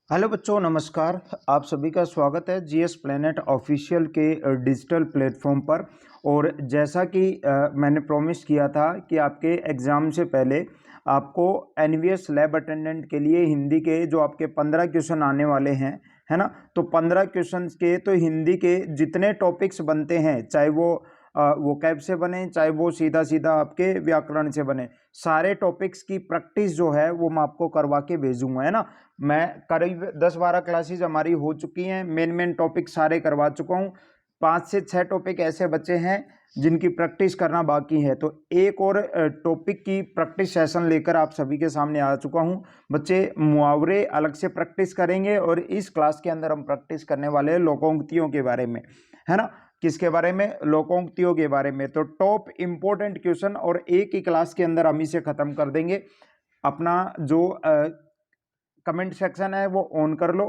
Hello बच्चों, नमस्कार। आप सभी का स्वागत है जीएस प्लेनेट ऑफिशियल के डिजिटल प्लेटफॉर्म पर। और जैसा कि मैंने प्रॉमिस किया था कि आपके एग्ज़ाम से पहले आपको एनवीएस लैब अटेंडेंट के लिए हिंदी के जो आपके 15 क्वेश्चन आने वाले हैं, है ना। तो 15 क्वेश्चन के तो हिंदी के जितने टॉपिक्स बनते हैं, चाहे वो वोकैब से बने, चाहे वो सीधा सीधा आपके व्याकरण से बने, सारे टॉपिक्स की प्रैक्टिस जो है वो मैं आपको करवा के भेजूंगा, है ना। मैं करीब 10-12 क्लासेज हमारी हो चुकी हैं, मेन टॉपिक सारे करवा चुका हूँ। 5 से 6 टॉपिक ऐसे बचे हैं जिनकी प्रैक्टिस करना बाकी है। तो एक और टॉपिक की प्रैक्टिस सेशन लेकर आप सभी के सामने आ चुका हूँ। बच्चे मुहावरे अलग से प्रैक्टिस करेंगे और इस क्लास के अंदर हम प्रैक्टिस करने वाले हैं लोकोक्तियों के बारे में, है ना। किसके बारे में? लोकोक्तियों के बारे में। तो टॉप इंपॉर्टेंट क्वेश्चन और एक ही क्लास के अंदर हम इसे खत्म कर देंगे। अपना जो कमेंट सेक्शन है वो ऑन कर लो,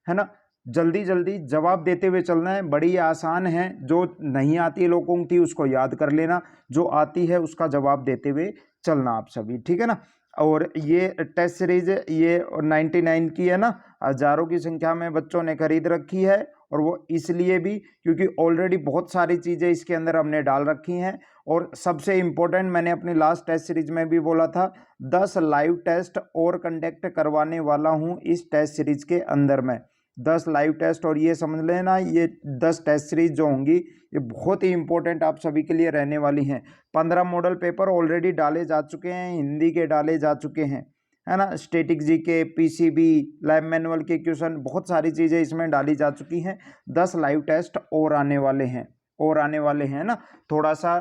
है ना। जल्दी जल्दी जवाब देते हुए चलना है, बड़ी आसान है। जो नहीं आती लोकोक्ति उसको याद कर लेना, जो आती है उसका जवाब देते हुए चलना आप सभी, ठीक है ना। और ये टेस्ट सीरीज ये 99 की है ना, हजारों की संख्या में बच्चों ने खरीद रखी है। और वो इसलिए भी क्योंकि ऑलरेडी बहुत सारी चीज़ें इसके अंदर हमने डाल रखी हैं। और सबसे इम्पोर्टेंट, मैंने अपनी लास्ट टेस्ट सीरीज में भी बोला था, 10 लाइव टेस्ट और कंडक्ट करवाने वाला हूं इस टेस्ट सीरीज के अंदर में। 10 लाइव टेस्ट, और ये समझ लेना ये 10 टेस्ट सीरीज जो होंगी ये बहुत ही इंपॉर्टेंट आप सभी के लिए रहने वाली हैं। 15 मॉडल पेपर ऑलरेडी डाले जा चुके हैं, हिंदी के डाले जा चुके हैं, है ना। Static GK, PCB, lab manual के क्वेश्चन, बहुत सारी चीज़ें इसमें डाली जा चुकी हैं। 10 लाइव टेस्ट और आने वाले हैं, और आने वाले हैं ना। थोड़ा सा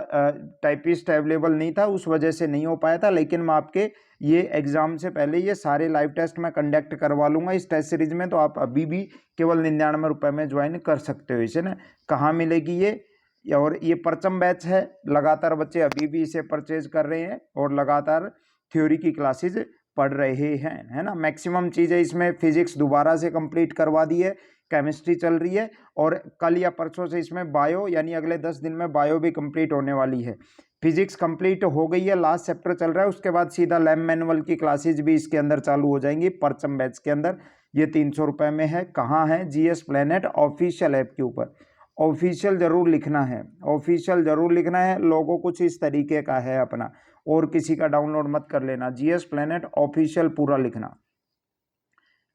टाइपिस्ट अवेलेबल नहीं था, उस वजह से नहीं हो पाया था, लेकिन मैं आपके ये एग्जाम से पहले ये सारे लाइव टेस्ट मैं कंडक्ट करवा लूँगा इस टेस्ट सीरीज में। तो आप अभी भी केवल 99 रुपये में ज्वाइन कर सकते हो इसे ना। कहाँ मिलेगी ये? और ये परचम बैच है, लगातार बच्चे अभी भी इसे परचेज कर रहे हैं और लगातार थ्योरी की क्लासेज पढ़ रहे हैं, है ना। मैक्सिमम चीज़ें इसमें फिजिक्स दोबारा से कंप्लीट करवा दी है, केमिस्ट्री चल रही है, और कल या परसों से इसमें बायो, यानी अगले 10 दिन में बायो भी कंप्लीट होने वाली है। फिजिक्स कंप्लीट हो गई है, लास्ट चैप्टर चल रहा है, उसके बाद सीधा लैब मैनुअल की क्लासेज भी इसके अंदर चालू हो जाएंगी परचम बैच के अंदर। ये 300 रुपये में है। कहाँ है? जीएस प्लेनेट ऑफिशियल ऐप के ऊपर। ऑफिशियल जरूर लिखना है, ऑफिशियल जरूर लिखना है। लोगो कुछ इस तरीके का है अपना, और किसी का डाउनलोड मत कर लेना, जीएस प्लेनेट ऑफिशियल पूरा लिखना,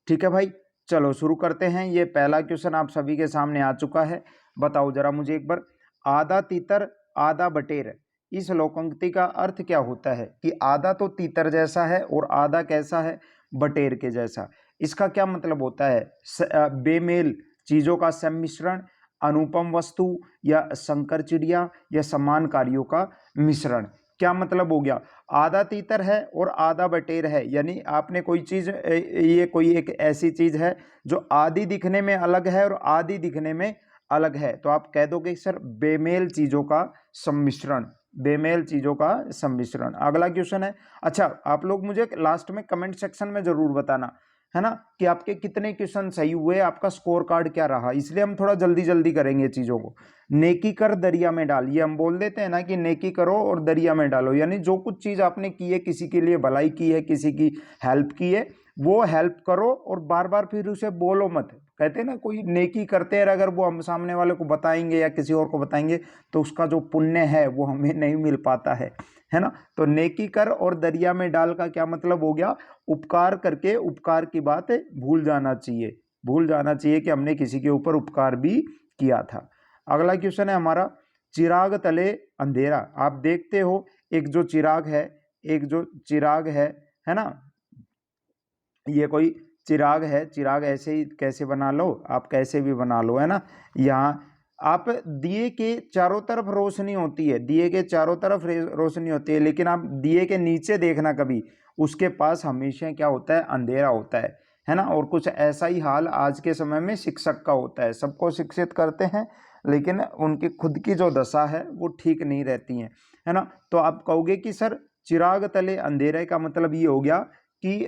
ठीक है भाई। चलो शुरू करते हैं। ये पहला क्वेश्चन आप सभी के सामने आ चुका है। बताओ जरा मुझे एक बार, आधा तीतर आधा बटेर, इस लोकोक्ति का अर्थ क्या होता है? कि आधा तो तीतर जैसा है और आधा कैसा है? बटेर के जैसा। इसका क्या मतलब होता है? बेमेल चीजों का सम्मिश्रण, अनुपम वस्तु, या संकर चिड़िया, या समान कार्यों का मिश्रण। क्या मतलब हो गया? आधा तीतर है और आधा बटेर है, यानी आपने कोई चीज, ये कोई एक ऐसी चीज है जो आधी दिखने में अलग है और आधी दिखने में अलग है, तो आप कह दोगे सर बेमेल चीजों का सम्मिश्रण, बेमेल चीजों का सम्मिश्रण। अगला क्वेश्चन है। अच्छा, आप लोग मुझे लास्ट में कमेंट सेक्शन में जरूर बताना, है ना, कि आपके कितने क्वेश्चन सही हुए, आपका स्कोर कार्ड क्या रहा। इसलिए हम थोड़ा जल्दी जल्दी करेंगे चीजों को। नेकी कर दरिया में डाल, ये हम बोल देते हैं ना कि नेकी करो और दरिया में डालो, यानी जो कुछ चीज आपने की है, किसी के लिए भलाई की है, किसी की हेल्प की है, वो हेल्प करो और बार बार फिर उसे बोलो मत। कहते हैं ना, कोई नेकी करते हैं, अगर वो हम सामने वाले को बताएंगे या किसी और को बताएंगे तो उसका जो पुण्य है वो हमें नहीं मिल पाता है ना। तो नेकी कर और दरिया में डाल का क्या मतलब हो गया? उपकार करके उपकार की बात भूल जाना चाहिए, भूल जाना चाहिए कि हमने किसी के ऊपर उपकार भी किया था। अगला क्वेश्चन है हमारा, चिराग तले अंधेरा। आप देखते हो एक जो चिराग है, एक जो चिराग है ना, ये कोई चिराग है, चिराग ऐसे ही कैसे बना लो आप, कैसे भी बना लो, है ना। यहाँ आप दिए के चारों तरफ रोशनी होती है, दिए के चारों तरफ रोशनी होती है, लेकिन आप दिए के नीचे देखना कभी, उसके पास हमेशा क्या होता है? अंधेरा होता है ना। और कुछ ऐसा ही हाल आज के समय में शिक्षक का होता है। सबको शिक्षित करते हैं लेकिन उनकी खुद की जो दशा है वो ठीक नहीं रहती है ना। तो आप कहोगे कि सर चिराग तले अंधेरे का मतलब ये हो गया कि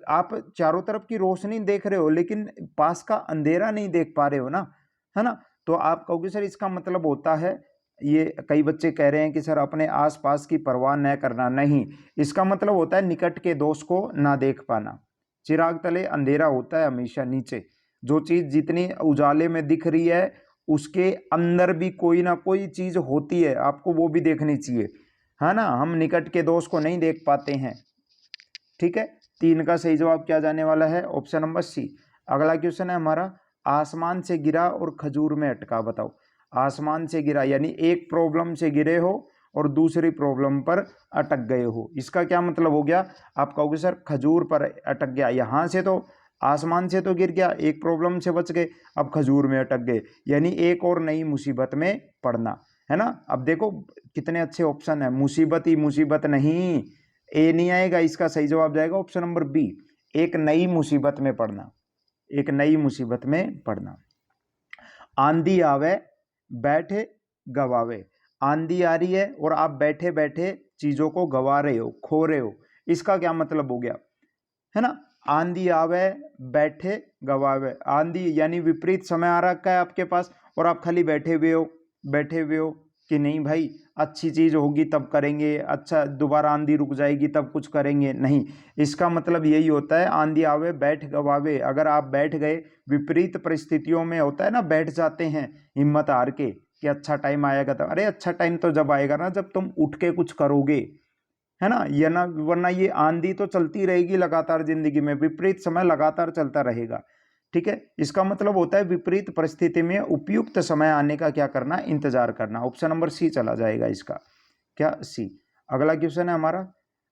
आप चारों तरफ की रोशनी देख रहे हो लेकिन पास का अंधेरा नहीं देख पा रहे हो ना, है ना। तो आप कहोगे सर इसका मतलब होता है, ये कई बच्चे कह रहे हैं कि सर अपने आसपास की परवाह न करना, नहीं, इसका मतलब होता है निकट के दोष को ना देख पाना, चिराग तले अंधेरा होता है हमेशा नीचे। जो चीज़ जितनी उजाले में दिख रही है उसके अंदर भी कोई ना कोई चीज़ होती है, आपको वो भी देखनी चाहिए, है ना। हम निकट के दोस्त को नहीं देख पाते हैं। ठीक है, 3 का सही जवाब क्या जाने वाला है? Option number C. अगला क्वेश्चन है हमारा, आसमान से गिरा और खजूर में अटका। बताओ, आसमान से गिरा यानी एक प्रॉब्लम से गिरे हो और दूसरी प्रॉब्लम पर अटक गए हो, इसका क्या मतलब हो गया? आप कहोगे सर खजूर पर अटक गया, यहाँ से तो आसमान से तो गिर गया, एक प्रॉब्लम से बच गए, अब खजूर में अटक गए, यानी एक और नई मुसीबत में पड़ना, है ना। अब देखो कितने अच्छे ऑप्शन है, मुसीबत ही मुसीबत नहीं, ए नहीं आएगा, इसका सही जवाब जाएगा ऑप्शन नंबर बी, एक नई मुसीबत में पड़ना, एक नई मुसीबत में पड़ना। आंधी आवे बैठे गवावे, आंधी आ रही है और आप बैठे बैठे चीजों को गवा रहे हो, खो रहे हो, इसका क्या मतलब हो गया, है ना। आंधी आवे बैठे गवावे, आंधी यानी विपरीत समय आ रखा है आपके पास और आप खाली बैठे हुए हो, बैठे हुए हो कि नहीं भाई अच्छी चीज होगी तब करेंगे, अच्छा दोबारा आंधी रुक जाएगी तब कुछ करेंगे, नहीं। इसका मतलब यही होता है आंधी आवे बैठ गवावे, अगर आप बैठ गए, विपरीत परिस्थितियों में होता है ना, बैठ जाते हैं हिम्मत हार के कि अच्छा टाइम आएगा तब, अरे अच्छा टाइम तो जब आएगा ना जब तुम उठ के कुछ करोगे, है ना, ये ना, वरना ये आंधी तो चलती रहेगी लगातार जिंदगी में, विपरीत समय लगातार चलता रहेगा। ठीक है, इसका मतलब होता है विपरीत परिस्थिति में उपयुक्त समय आने का क्या करना, इंतजार करना। ऑप्शन नंबर सी चला जाएगा इसका, क्या सी। अगला क्वेश्चन है हमारा,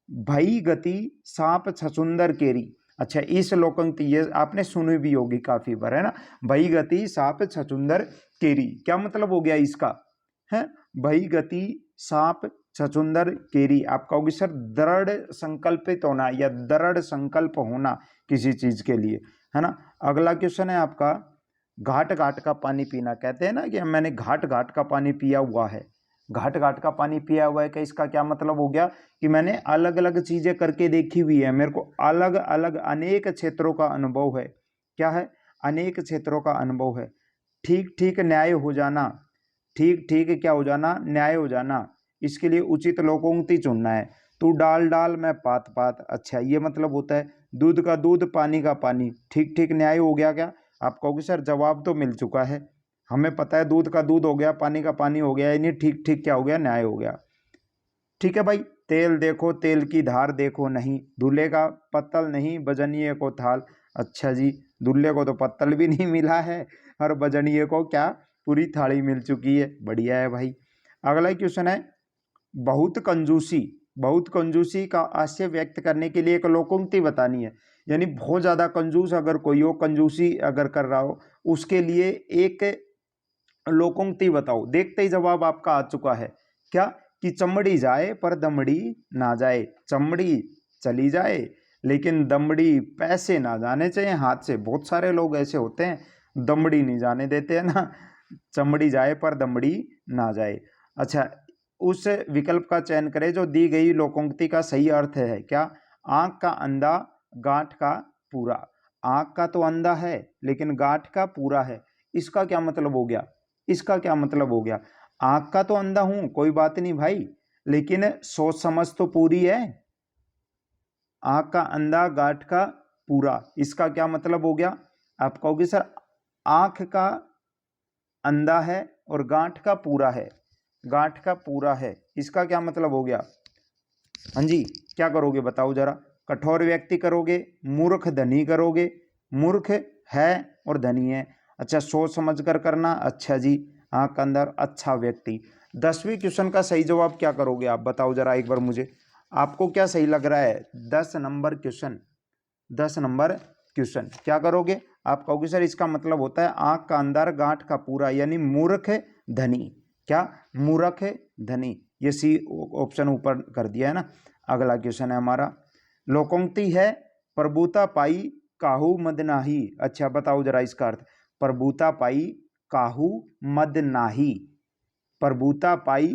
भई गति सांप छछुंदर केरी। अच्छा, इस लोकोक्ति ये आपने सुनी भी होगी काफी बार, है ना, भई गति सांप छछुंदर केरी, क्या मतलब हो गया इसका, है भई गति सांप छछुंदर केरी। आप कहोगे सर दृढ़ संकल्पित होना या दृढ़ संकल्प होना किसी चीज के लिए, है ना। अगला क्वेश्चन है आपका, घाट घाट का पानी पीना, कहते हैं ना कि मैंने घाट घाट का पानी पिया हुआ है, घाट घाट का पानी पिया हुआ है, कि इसका क्या मतलब हो गया कि मैंने अलग अलग चीजें करके देखी हुई है, मेरे को अलग अलग अनेक क्षेत्रों का अनुभव है, क्या है, अनेक क्षेत्रों का अनुभव है। ठीक ठीक न्याय हो जाना, ठीक ठीक क्या हो जाना, न्याय हो जाना, इसके लिए उचित लोकोक्ति चुनना है। तू डाल डाल मैं पात पात, अच्छा ये मतलब होता है दूध का दूध पानी का पानी, ठीक ठीक न्याय हो गया क्या? आप कहोगे सर जवाब तो मिल चुका है, हमें पता है दूध का दूध हो गया, पानी का पानी हो गया, यानी ठीक ठीक क्या हो गया, न्याय हो गया। ठीक है भाई, तेल देखो तेल की धार देखो नहीं, दूल्हे का पत्तल नहीं बजनिए को थाल। अच्छा जी, दूल्हे को तो पत्तल भी नहीं मिला है और बजनिए को क्या पूरी थाली मिल चुकी है, बढ़िया है भाई। अगला क्वेश्चन है, बहुत कंजूसी, बहुत कंजूसी का आशय व्यक्त करने के लिए एक लोकोक्ति बतानी है, यानी बहुत ज्यादा कंजूस अगर कोई हो, कंजूसी अगर कर रहा हो, उसके लिए एक लोकोक्ति बताओ। देखते ही जवाब आपका आ चुका है, क्या कि चमड़ी जाए पर दमड़ी ना जाए, चमड़ी चली जाए लेकिन दमड़ी पैसे ना जाने चाहिए हाथ से। बहुत सारे लोग ऐसे होते हैं दमड़ी नहीं जाने देते हैं ना, चमड़ी जाए पर दमड़ी ना जाए। अच्छा, उस विकल्प का चयन करें जो दी गई लोकोक्ति का सही अर्थ है, क्या, आंख का अंधा गांठ का पूरा, आंख का तो अंधा है लेकिन गांठ का पूरा है, इसका क्या मतलब हो गया, इसका क्या मतलब हो गया, आंख का तो अंधा हूं कोई बात नहीं भाई, लेकिन सोच समझ तो पूरी है, आंख का अंधा गांठ का पूरा, इसका क्या मतलब हो गया? आप कहोगे सर आंख का अंधा है और गांठ का पूरा है, गांठ का पूरा है, इसका क्या मतलब हो गया? हाँ जी, क्या करोगे बताओ जरा, कठोर व्यक्ति करोगे, मूर्ख धनी करोगे, मूर्ख है और धनी है, अच्छा सोच समझ कर करना, अच्छा जी, आंख के अंदर अच्छा व्यक्ति। 10वीं क्वेश्चन का सही जवाब क्या करोगे आप बताओ जरा एक बार मुझे, आपको क्या सही लग रहा है? 10 नंबर क्वेश्चन, 10 नंबर क्वेश्चन क्या करोगे? आप कहोगे सर इसका मतलब होता है आंख का अंदर गांठ का पूरा, यानी मूर्ख धनी, क्या, मूर्ख धनी, ये सी ऑप्शन ऊपर कर दिया है ना। अगला क्वेश्चन है हमारा, लोकोक्ति है प्रभुता पाई काहू मद नाही। अच्छा बताओ जरा इसका अर्थ, प्रभुता पाई काहू मद नाही, प्रभुता पाई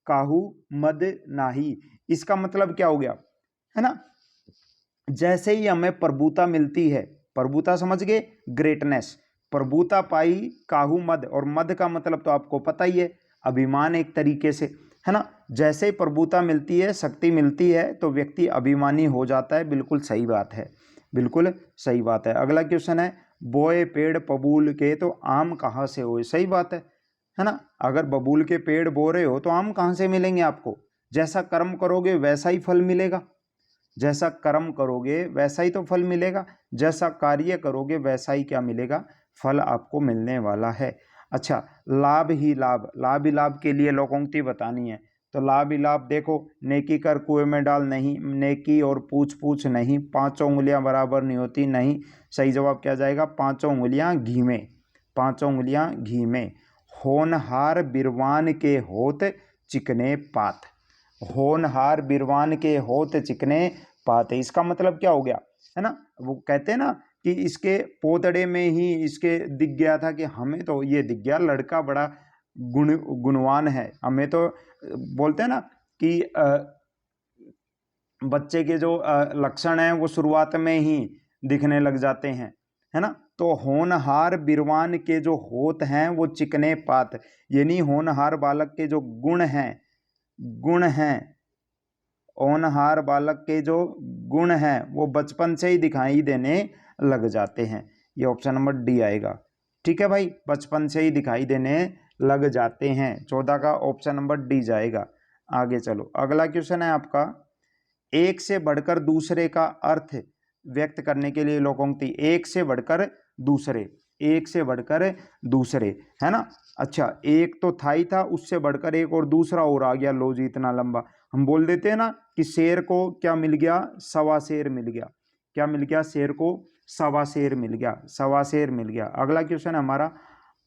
काहू मद नाही, इसका मतलब क्या हो गया, है ना, जैसे ही हमें प्रभुता मिलती है, प्रभुता समझ गए, ग्रेटनेस, प्रभुता पाई काहू मद, और मद का मतलब तो आपको पता ही है, अभिमान एक तरीके से, है ना, जैसे ही प्रभुता मिलती है, शक्ति मिलती है तो व्यक्ति अभिमानी हो जाता है, बिल्कुल सही बात है। बिल्कुल सही बात है। अगला क्वेश्चन है, बोए पेड़ बबूल के तो आम कहाँ से होए? सही बात है ना। अगर बबूल के पेड़ बो रहे हो तो आम कहाँ से मिलेंगे आपको? जैसा कर्म करोगे वैसा ही फल मिलेगा, जैसा कर्म करोगे वैसा ही तो फल मिलेगा, जैसा कार्य करोगे वैसा ही क्या मिलेगा? फल आपको मिलने वाला है। अच्छा, लाभ ही लाभ, लाभ ही लाभ के लिए लोकोक्ति बतानी है। तो लाभ ही लाभ देखो, नेकी कर कुएं में डाल, नहीं। नेकी और पूछ पूछ नहीं, पांचों उंगलियां बराबर नहीं होती, नहीं। सही जवाब क्या जाएगा? पांचों उंगलियां घी में, पांचों उंगलियां घी में। होनहार बिरवान के होत चिकने पात, होनहार बिरवान के होत चिकने पात, इसका मतलब क्या हो गया? है ना, वो कहते हैं ना कि इसके पोतड़े में ही इसके दिख गया था कि हमें तो ये दिख गया लड़का बड़ा गुणवान है। हमें तो बोलते हैं ना कि बच्चे के जो लक्षण हैं वो शुरुआत में ही दिखने लग जाते हैं, है ना। तो होनहार बिरवान के जो होत हैं वो चिकने पात, यानी होनहार बालक के जो गुण हैं, होनहार बालक के जो गुण हैं वो बचपन से ही दिखाई देने लग जाते हैं। ये ऑप्शन नंबर डी आएगा। ठीक है भाई, बचपन से ही दिखाई देने लग जाते हैं। 14 का ऑप्शन नंबर डी जाएगा। आगे चलो, अगला क्वेश्चन है आपका, एक से बढ़कर दूसरे का अर्थ व्यक्त करने के लिए लोकोक्ति, एक से बढ़कर दूसरे, एक से बढ़कर दूसरे, है ना। अच्छा, एक तो था ही था, उससे बढ़कर एक और दूसरा और आ गया। लो जी, इतना लंबा हम बोल देते हैं ना कि शेर को क्या मिल गया? सवा शेर मिल गया। क्या मिल गया? शेर को सवा शेर मिल गया, सवा शेर मिल गया। अगला क्वेश्चन है हमारा,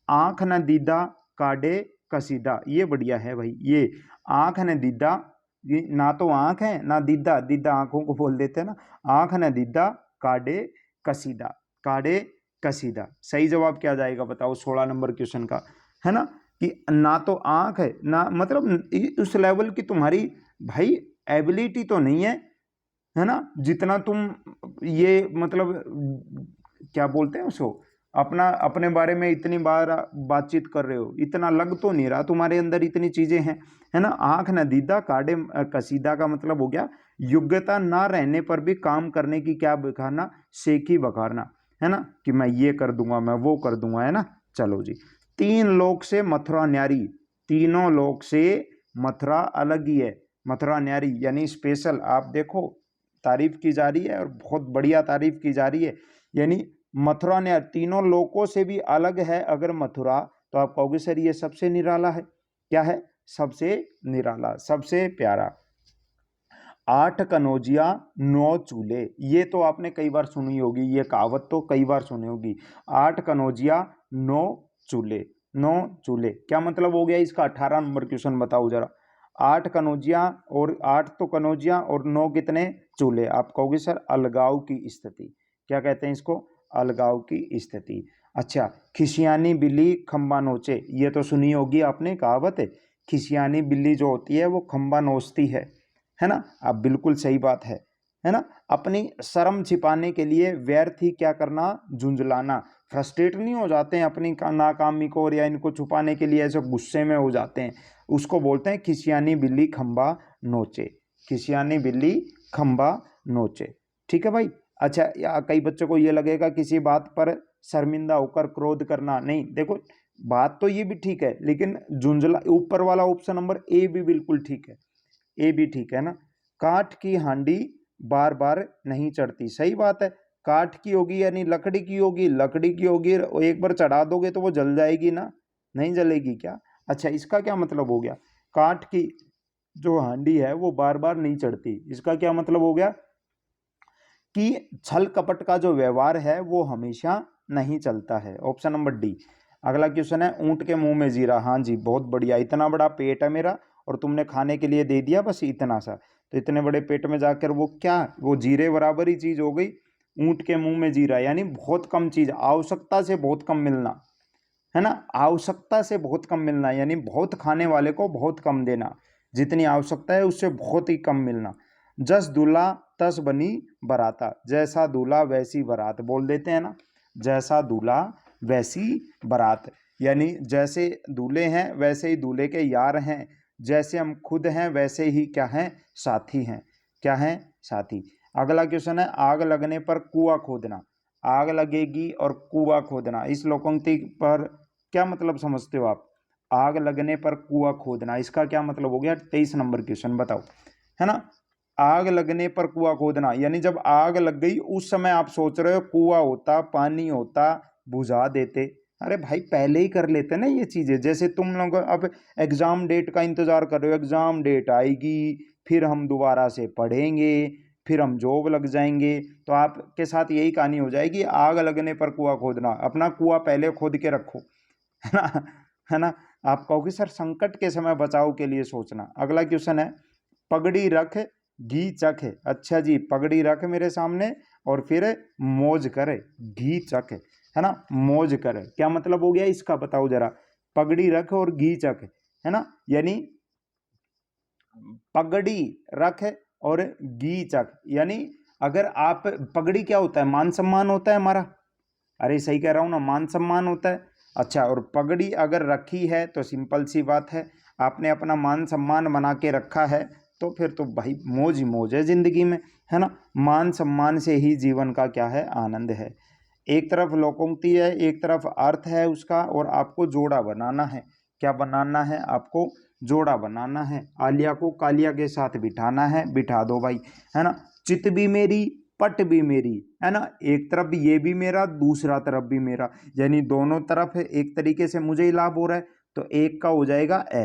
आंख न दीदा काडे कसीदा, ये बढ़िया है भाई। ये आंख न दीदा, ये ना तो आंख है ना दीदा, दीदा आंखों को बोल देते हैं ना। आंख न दीदा काडे कसीदा, काडे कसीदा, सही जवाब क्या जाएगा बताओ 16 नंबर क्वेश्चन का? है ना, कि ना तो आंख है ना, मतलब उस लेवल की तुम्हारी भाई एबिलिटी तो नहीं है ना, जितना तुम ये मतलब क्या बोलते हैं उसको, अपना अपने बारे में इतनी बार बातचीत कर रहे हो, इतना लग तो नहीं रहा तुम्हारे अंदर इतनी चीजें हैं, है ना। आंख न दीदा काडे कसीदा का मतलब हो गया योग्यता ना रहने पर भी काम करने की क्या बखारना? सेखी बखारना, है ना, कि मैं ये कर दूंगा, मैं वो कर दूंगा, है ना। चलो जी, तीन लोक से मथुरा न्यारी, तीनों लोक से मथुरा अलग ही है। मथुरा न्यारी यानी स्पेशल, आप देखो तारीफ की जा रही है और बहुत बढ़िया तारीफ की जा रही है, यानी मथुरा ने तीनों लोकों से भी अलग है। अगर मथुरा, तो आप कहोगे सर ये सबसे निराला है। क्या है? सबसे निराला, सबसे प्यारा। 8 कनौजिया 9 चूल्हे, ये तो आपने कई बार सुनी होगी, ये कहावत तो कई बार सुनी होगी। 8 कनौजिया 9 चूल्हे, 9 चूल्हे क्या मतलब हो गया इसका? 18 नंबर क्वेश्चन बताओ जरा। 8 कनौजिया, और 8 तो कनौजिया और 9 कितने चूल्हे? आप कहोगे सर अलगाव की स्थिति। क्या कहते हैं इसको? अलगाव की स्थिति। अच्छा, खिसियानी बिल्ली खंबा नोचे, ये तो सुनी होगी आपने कहावत है। खिसियानी बिल्ली जो होती है वो खंबा नोचती है ना। अब बिल्कुल सही बात है ना। अपनी शर्म छिपाने के लिए व्यर्थ ही क्या करना? झुंझलाना। फ्रस्ट्रेट नहीं हो जाते हैं अपनी नाकामी को, और या इनको छुपाने के लिए ऐसे गुस्से में हो जाते हैं, उसको बोलते हैं खिसियानी बिल्ली खंबा नोचे, खिसियानी बिल्ली खंबा नोचे। ठीक है भाई। अच्छा, या कई बच्चों को ये लगेगा किसी बात पर शर्मिंदा होकर क्रोध करना, नहीं। देखो बात तो ये भी ठीक है, लेकिन झुंझला, ऊपर वाला ऑप्शन नंबर ए भी बिल्कुल ठीक है, ए भी ठीक है ना। काठ की हांडी बार बार नहीं चढ़ती, सही बात है। काठ की होगी यानी लकड़ी की होगी, लकड़ी की होगी, एक बार चढ़ा दोगे तो वो जल जाएगी ना, नहीं जलेगी क्या? अच्छा, इसका क्या मतलब हो गया? काठ की जो हांडी है वो बार बार नहीं चढ़ती, इसका क्या मतलब हो गया? कि छल कपट का जो व्यवहार है वो हमेशा नहीं चलता है। Option number D. अगला क्वेश्चन है, ऊंट के मुंह में जीरा, हाँ जी बहुत बढ़िया। इतना बड़ा पेट है मेरा और तुमने खाने के लिए दे दिया बस इतना सा, तो इतने बड़े पेट में जाकर वो क्या, वो जीरे बराबर ही चीज हो गई। ऊंट के मुंह में जीरा यानी बहुत कम चीज, आवश्यकता से बहुत कम मिलना, है ना। आवश्यकता से बहुत कम मिलना यानी बहुत खाने वाले को बहुत कम देना, जितनी आवश्यकता है उससे बहुत ही कम मिलना। जस दूल्हा तस बनी बराता, जैसा दूल्हा वैसी बारात, बोल देते हैं ना, जैसा दूल्हा वैसी बारात, यानी जैसे दूल्हे हैं वैसे ही दूल्हे के यार हैं, जैसे हम खुद हैं वैसे ही क्या हैं? साथी हैं। क्या हैं? साथी। अगला क्वेश्चन है आग लगने पर कुआं खोदना। आग लगेगी और कुआं खोदना, इस लोकोक्ति पर क्या मतलब समझते हो आप? आग लगने पर कुआं खोदना, इसका क्या मतलब हो गया? 23 नंबर क्वेश्चन बताओ, है ना। आग लगने पर कुआं खोदना यानी जब आग लग गई उस समय आप सोच रहे हो कुआं होता, पानी होता, बुझा देते। अरे भाई पहले ही कर लेते ना ये चीजें। जैसे तुम लोग अब एग्जाम डेट का इंतजार कर रहे हो, एग्जाम डेट आएगी, फिर हम दोबारा से पढ़ेंगे, फिर हम जॉब लग जाएंगे, तो आपके साथ यही कहानी हो जाएगी। आग लगने पर कुआं खोदना, अपना कुआं पहले खोद के रखो, है ना, है ना। आप कहोगे सर संकट के समय बचाव के लिए सोचना। अगला क्वेश्चन है पगड़ी रख घी चख। अच्छा जी, पगड़ी रख मेरे सामने और फिर मौज करे, घी चख, है ना, मौज करे, क्या मतलब हो गया इसका बताओ जरा। पगड़ी रख और घी चख, है ना, यानी पगड़ी रख और घी चख, यानी अगर आप, पगड़ी क्या होता है? मान सम्मान होता है हमारा। अरे सही कह रहा हूं ना, मान सम्मान होता है। अच्छा, और पगड़ी अगर रखी है तो सिंपल सी बात है, आपने अपना मान सम्मान बना के रखा है, तो फिर तो भाई मौज ही मौज है जिंदगी में, है ना। मान सम्मान से ही जीवन का क्या है? आनंद है। एक तरफ लोकोक्ति है, एक तरफ अर्थ है उसका, और आपको जोड़ा बनाना है। क्या बनाना है आपको? जोड़ा बनाना है। आलिया को कालिया के साथ बिठाना है, बिठा दो भाई, है ना। चित भी मेरी पट भी मेरी, है ना, एक तरफ ये भी मेरा, दूसरा तरफ भी मेरा, यानी दोनों तरफ एक तरीके से मुझे ही लाभ हो रहा है, तो एक का हो जाएगा ए,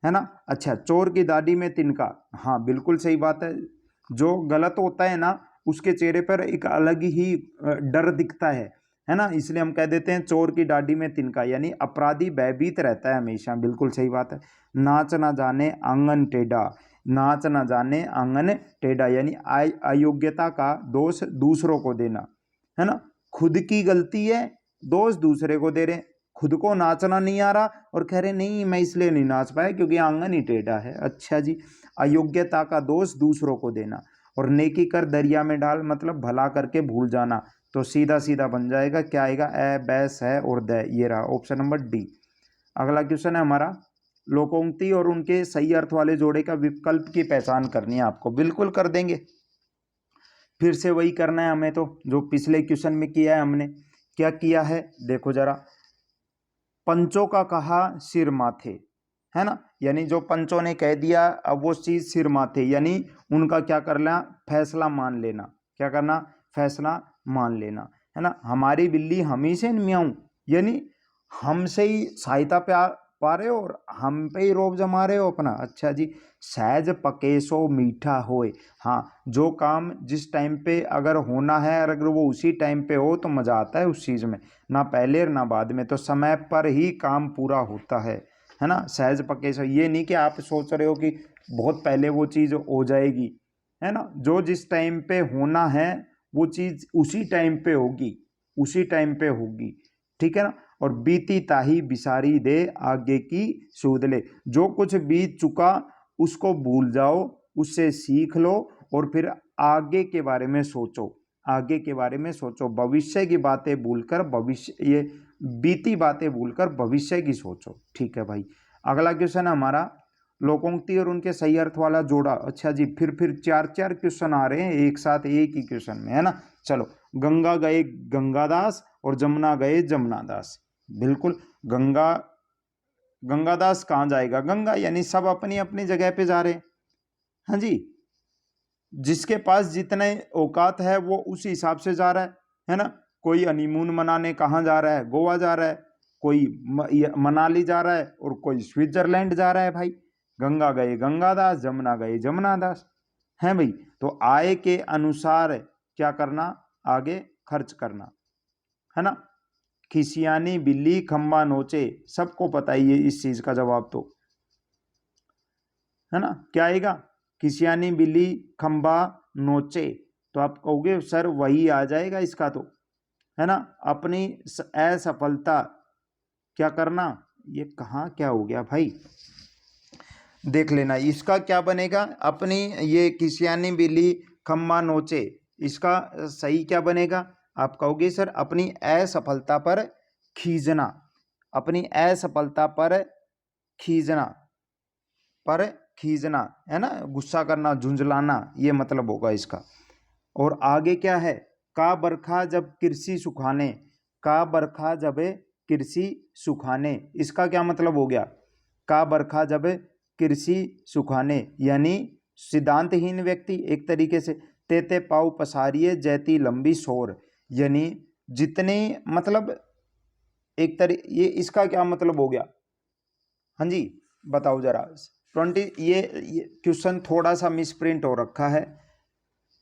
है ना। अच्छा, चोर की दाढ़ी में तिनका, हाँ बिल्कुल सही बात है। जो गलत होता है ना उसके चेहरे पर एक अलग ही डर दिखता है ना, इसलिए हम कह देते हैं चोर की दाढ़ी में तिनका, यानी अपराधी भयभीत रहता है हमेशा, बिल्कुल सही बात है। नाच ना जाने आंगन टेढ़ा, नाच ना जाने आंगन टेढ़ा, यानी अयोग्यता का दोष दूसरों को देना, है ना। खुद की गलती है, दोष दूसरे को दे रहे, खुद को नाचना नहीं आ रहा और कह रहे नहीं मैं इसलिए नहीं नाच पाया क्योंकि आंगन ही टेढ़ा है। अच्छा जी, अयोग्यता का दोष दूसरों को देना। और नेकी कर दरिया में डाल, मतलब भला करके भूल जाना, तो सीधा सीधा बन जाएगा, क्या आएगा? ए बैस है और द, ये रहा ऑप्शन नंबर डी। अगला क्वेश्चन है हमारा लोकोक्ति और उनके सही अर्थ वाले जोड़े का विकल्प की पहचान करनी है आपको। बिल्कुल कर देंगे, फिर से वही करना है हमें तो जो पिछले क्वेश्चन में किया है हमने। क्या किया है देखो जरा, पंचों का कहा सिर माथे, है ना, यानी जो पंचों ने कह दिया अब वो चीज सिर माथे, यानी उनका क्या करना? फैसला मान लेना। क्या करना? फैसला मान लेना, है ना। हमारी बिल्ली हम ही से म्याऊं, यानी हमसे ही सहायता पा रहे हो और हम पे ही रोब जमा रहे हो अपना। अच्छा जी, सहज पके सो मीठा होए, हाँ, जो काम जिस टाइम पे अगर होना है और अगर वो उसी टाइम पे हो तो मजा आता है उस चीज में, ना पहले और ना बाद में, तो समय पर ही काम पूरा होता है ना। सहज पके सो, ये नहीं कि आप सोच रहे हो कि बहुत पहले वो चीज हो जाएगी, है ना। जो जिस टाइम पे होना है वो चीज उसी टाइम पे होगी, उसी टाइम पे होगी, ठीक है ना। और बीती ताही बिसारी दे आगे की सूध ले, जो कुछ बीत चुका उसको भूल जाओ, उससे सीख लो और फिर आगे के बारे में सोचो, आगे के बारे में सोचो। भविष्य की बातें भूलकर भविष्य, ये बीती बातें भूलकर भविष्य की सोचो, ठीक है भाई। अगला क्वेश्चन है हमारा लोकोक्ति और उनके सही अर्थ वाला जोड़ा। अच्छा जी, फिर चार चार क्वेश्चन आ रहे हैं एक साथ एक ही क्वेश्चन में, है ना। चलो, गंगा गए गंगादास और जमुना गए जमुनादास। बिल्कुल, गंगादास कहाँ जाएगा? गंगा, यानी सब अपनी अपनी जगह पे जा रहे हैं, हाँ जी। जिसके पास जितने औकात है वो उस हिसाब से जा रहा है ना। कोई हनीमून मनाने कहाँ जा रहा है? गोवा जा रहा है, कोई मनाली जा रहा है और कोई स्विट्जरलैंड जा रहा है भाई। गंगा गए गंगादास, जमुना गए जमुनादास, है भाई। तो आय के अनुसार क्या करना? आगे खर्च करना, है ना। खिसियानी बिल्ली खंबा नोचे, सबको पता ही है इस चीज का जवाब तो, है ना। क्या आएगा? खिसियानी बिल्ली खंबा नोचे, तो आप कहोगे सर वही आ जाएगा इसका तो, है ना। अपनी असफलता क्या करना? ये कहाँ क्या हो गया भाई, देख लेना इसका क्या बनेगा। अपनी, ये खिसियानी बिल्ली खंबा नोचे, इसका सही क्या बनेगा? आप कहोगे सर अपनी असफलता पर खींचना, अपनी असफलता पर खींचना, पर खींचना, है ना, गुस्सा करना, झुंझलाना, ये मतलब होगा इसका। और आगे क्या है, का बरखा जब कृषि सुखाने, का बरखा जब कृषि सुखाने, इसका क्या मतलब हो गया, का बरखा जब कृषि सुखाने यानी सिद्धांतहीन व्यक्ति एक तरीके से। तेते पाव पसारिए जैती लंबी शोर, यानी जितने मतलब एक ये इसका क्या मतलब हो गया, हाँ जी बताओ जरा। 20 ये क्वेश्चन थोड़ा सा मिसप्रिंट हो रखा है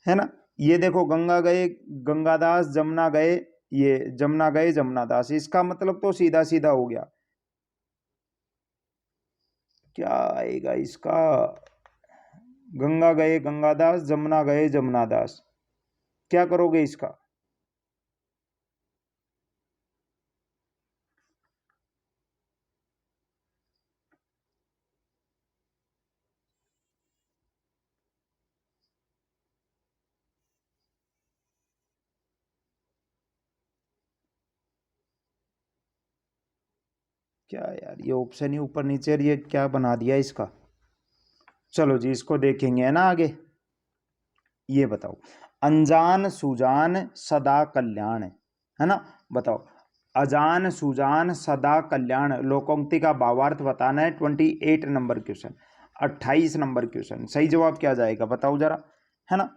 ना। ये देखो गंगा गए गंगादास, जमुना गए, ये जमुना गए जमुनादास, इसका मतलब तो सीधा सीधा हो गया। क्या आएगा इसका, गंगा गए गंगादास, जमुना गए जमुनादास, क्या करोगे इसका। क्या यार, ये ऑप्शन ही ऊपर नीचे, ये क्या बना दिया इसका। चलो जी इसको देखेंगे है ना आगे। ये बताओ, अनजान सुजान सदा कल्याण, है ना, बताओ अजान सुजान सदा कल्याण, लोकोक्ति का भावार्थ बताना है। 28 नंबर क्वेश्चन, 28 नंबर क्वेश्चन, सही जवाब क्या जाएगा बताओ जरा, है ना।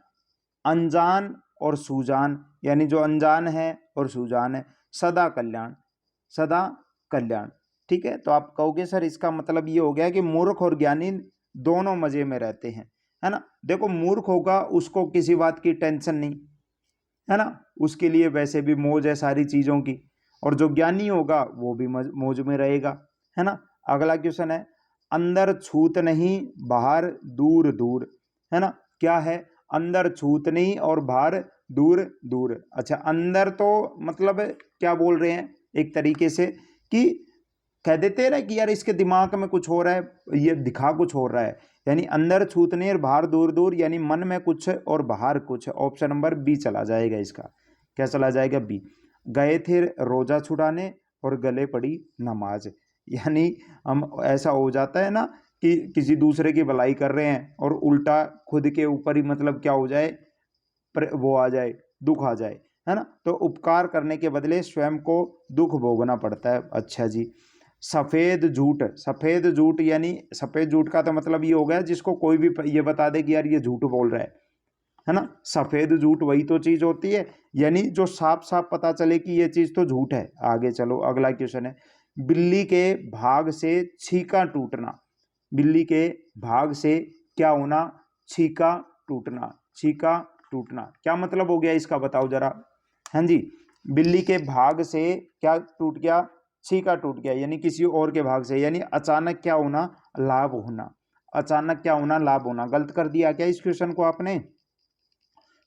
अनजान और सुजान यानी जो अनजान है और सुजान है, सदा कल्याण, सदा कल्याण, ठीक है। तो आप कहोगे सर इसका मतलब ये हो गया कि मूर्ख और ज्ञानी दोनों मजे में रहते हैं, है ना। देखो मूर्ख होगा उसको किसी बात की टेंशन नहीं, है ना, उसके लिए वैसे भी मौज है सारी चीजों की, और जो ज्ञानी होगा वो भी मौज में रहेगा, है ना। अगला क्वेश्चन है, अंदर छूत नहीं बाहर दूर दूर, है ना, क्या है, अंदर छूत नहीं और बाहर दूर दूर। अच्छा अंदर तो मतलब क्या बोल रहे हैं एक तरीके से कि कह देते हैं ना कि यार इसके दिमाग में कुछ हो रहा है, ये दिखा कुछ हो रहा है, यानी अंदर छूतने और बाहर दूर दूर, यानी मन में कुछ और बाहर कुछ। ऑप्शन नंबर बी चला जाएगा इसका, क्या चला जाएगा, बी। गए थे रोजा छुड़ाने और गले पड़ी नमाज, यानी हम ऐसा हो जाता है ना कि किसी दूसरे की भलाई कर रहे हैं और उल्टा खुद के ऊपर ही मतलब क्या हो जाए, वो आ जाए, दुख आ जाए, है ना। तो उपकार करने के बदले स्वयं को दुख भोगना पड़ता है। अच्छा जी, सफेद झूठ, सफेद झूठ यानी सफेद झूठ का तो मतलब ये हो गया जिसको कोई भी ये बता दे कि यार ये झूठ बोल रहा है ना। सफेद झूठ वही तो चीज होती है, यानी जो साफ साफ पता चले कि ये चीज तो झूठ है। आगे चलो अगला क्वेश्चन है, बिल्ली के भाग से छीका टूटना, बिल्ली के भाग से क्या होना, छीका टूटना, छीका टूटना, क्या मतलब हो गया इसका बताओ जरा। हाँ जी, बिल्ली के भाग से क्या टूट गया, छीका टूट गया, यानी किसी और के भाग से, यानी अचानक क्या होना, लाभ होना, अचानक क्या होना, लाभ होना। गलत कर दिया क्या इस क्वेश्चन को आपने।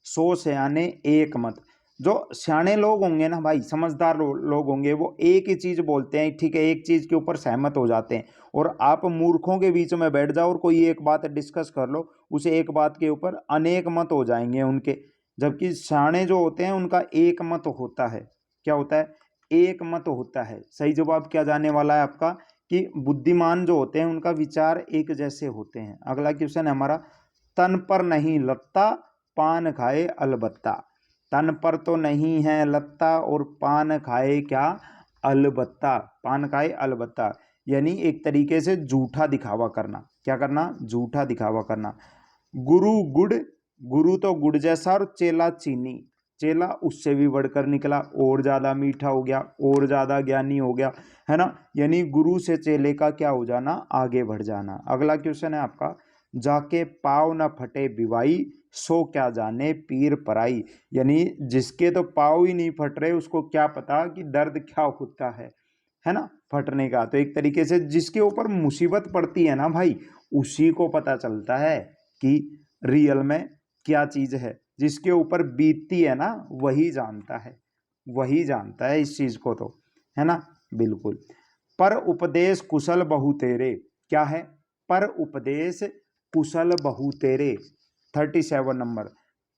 100 सयाने एक मत, जो सियाने लोग होंगे ना भाई, समझदार लोग होंगे, वो एक ही चीज बोलते हैं, ठीक है, एक चीज के ऊपर सहमत हो जाते हैं। और आप मूर्खों के बीच में बैठ जाओ और कोई एक बात डिस्कस कर लो, उसे एक बात के ऊपर अनेक मत हो जाएंगे उनके। जबकि सियाने जो होते हैं उनका एक मत होता है, क्या होता है, एक मत होता है। सही जवाब क्या जाने वाला है आपका, कि बुद्धिमान जो होते हैं उनका विचार एक जैसे होते हैं। अगला क्वेश्चन है हमारा, तन पर नहीं लगता पान खाए अलबत्ता, तन पर तो नहीं है लत्ता और पान खाए क्या, अलबत्ता, पान खाए अलबत्ता, यानी एक तरीके से झूठा दिखावा करना, क्या करना, झूठा दिखावा करना। गुरु गुड़, गुरु तो गुड़ जैसा और चेला चीनी, चेला उससे भी बढ़कर निकला, और ज्यादा मीठा हो गया, और ज्यादा ज्ञानी हो गया, है ना। यानी गुरु से चेले का क्या हो जाना, आगे बढ़ जाना। अगला क्वेश्चन है आपका, जाके पाव न फटे बिवाई सो क्या जाने पीर पराई, यानी जिसके तो पाव ही नहीं फट रहे उसको क्या पता कि दर्द क्या होता है ना, फटने का। तो एक तरीके से जिसके ऊपर मुसीबत पड़ती है ना भाई, उसी को पता चलता है कि रियल में क्या चीज है, जिसके ऊपर बीतती है ना वही जानता है, वही जानता है इस चीज को, तो है ना, बिल्कुल। पर उपदेश कुशल बहु तेरे, क्या है, पर उपदेश कुशल बहु तेरे, 37 नंबर।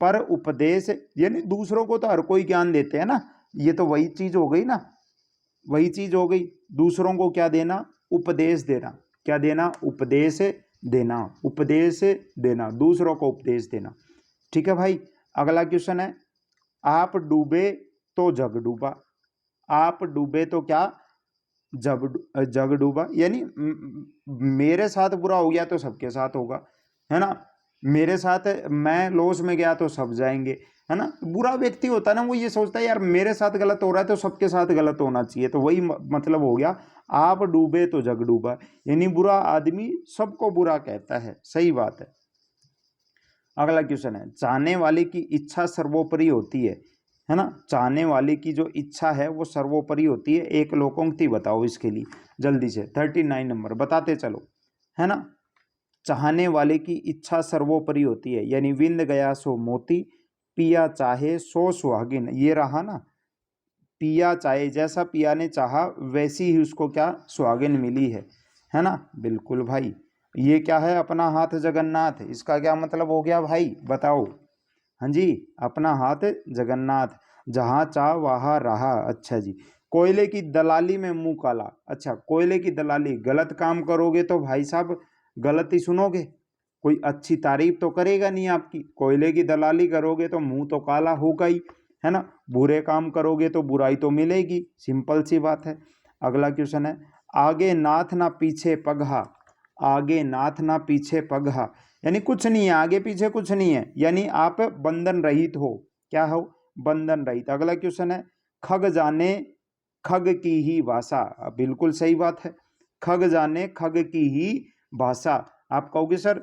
पर उपदेश यानी दूसरों को तो हर कोई ज्ञान देते हैं ना, ये तो वही चीज हो गई ना, वही चीज हो गई, दूसरों को क्या देना, उपदेश देना, क्या देना, उपदेश देना, उपदेश देना, दूसरों को उपदेश देना, ठीक है भाई। अगला क्वेश्चन है, आप डूबे तो जग डूबा। आप डूबे तो क्या, जग डूबा, यानी मेरे साथ बुरा हो गया तो सबके साथ होगा, है ना। मेरे साथ मैं लॉस में गया तो सब जाएंगे, है ना। बुरा व्यक्ति होता है ना, वो ये सोचता है यार मेरे साथ गलत हो रहा है तो सबके साथ गलत होना चाहिए, तो वही मतलब हो गया, आप डूबे तो जग डूबा, यानी बुरा आदमी सबको बुरा कहता है, सही बात है। अगला क्वेश्चन है, चाहने वाले की इच्छा सर्वोपरि होती है ना। चाहने वाले की जो इच्छा है वो सर्वोपरि होती है। एक लोकोक्ति बताओ इसके लिए जल्दी से, 39 नंबर बताते चलो, है ना। चाहने वाले की इच्छा सर्वोपरि होती है, यानी विंद गया सो मोती, पिया चाहे सो सुहागिन, ये रहा ना। पिया चाहे, जैसा पिया ने चाहा वैसी ही उसको क्या, सुहागिन मिली है ना। बिल्कुल भाई, ये क्या है, अपना हाथ जगन्नाथ, इसका क्या मतलब हो गया भाई बताओ। हाँ जी, अपना हाथ जगन्नाथ, जहाँ चाह वहाँ रहा। अच्छा जी, कोयले की दलाली में मुंह काला। अच्छा, कोयले की दलाली, गलत काम करोगे तो भाई साहब गलत ही सुनोगे, कोई अच्छी तारीफ तो करेगा नहीं आपकी। कोयले की दलाली करोगे तो मुंह तो काला होगा ही, है ना। बुरे काम करोगे तो बुराई तो मिलेगी, सिंपल सी बात है। अगला क्वेश्चन है, आगे नाथ ना पीछे पगहा। आगे नाथ ना पीछे पगहा, यानी कुछ नहीं है, आगे पीछे कुछ नहीं है, यानी आप बंधन रहित हो। क्या हो, बंधन रहित। अगला क्वेश्चन है, खग जाने खग की ही भाषा। बिल्कुल सही बात है, खग जाने खग की ही भाषा। आप कहोगे सर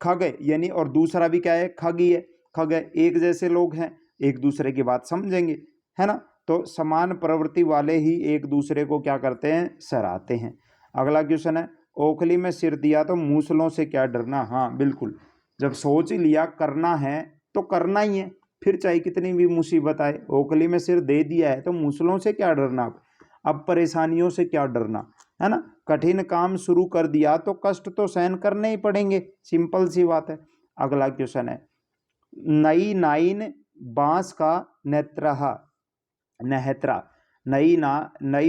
खग है यानी, और दूसरा भी क्या है, खग ही है। खग है, एक जैसे लोग हैं, एक दूसरे की बात समझेंगे, है ना। तो समान प्रवृत्ति वाले ही एक दूसरे को क्या करते हैं, सराहते हैं। अगला क्वेश्चन है, ओखली में सिर दिया तो मूसलों से क्या डरना। हाँ बिल्कुल, जब सोच लिया करना है तो करना ही है, फिर चाहे कितनी भी मुसीबत आए। ओखली में सिर दे दिया है तो मूसलों से क्या डरना, अब परेशानियों से क्या डरना, है ना। कठिन काम शुरू कर दिया तो कष्ट तो सहन करने ही पड़ेंगे, सिंपल सी बात है। अगला क्वेश्चन है, नई नाइन बांस का नेत्रहा नेहत्रा। नई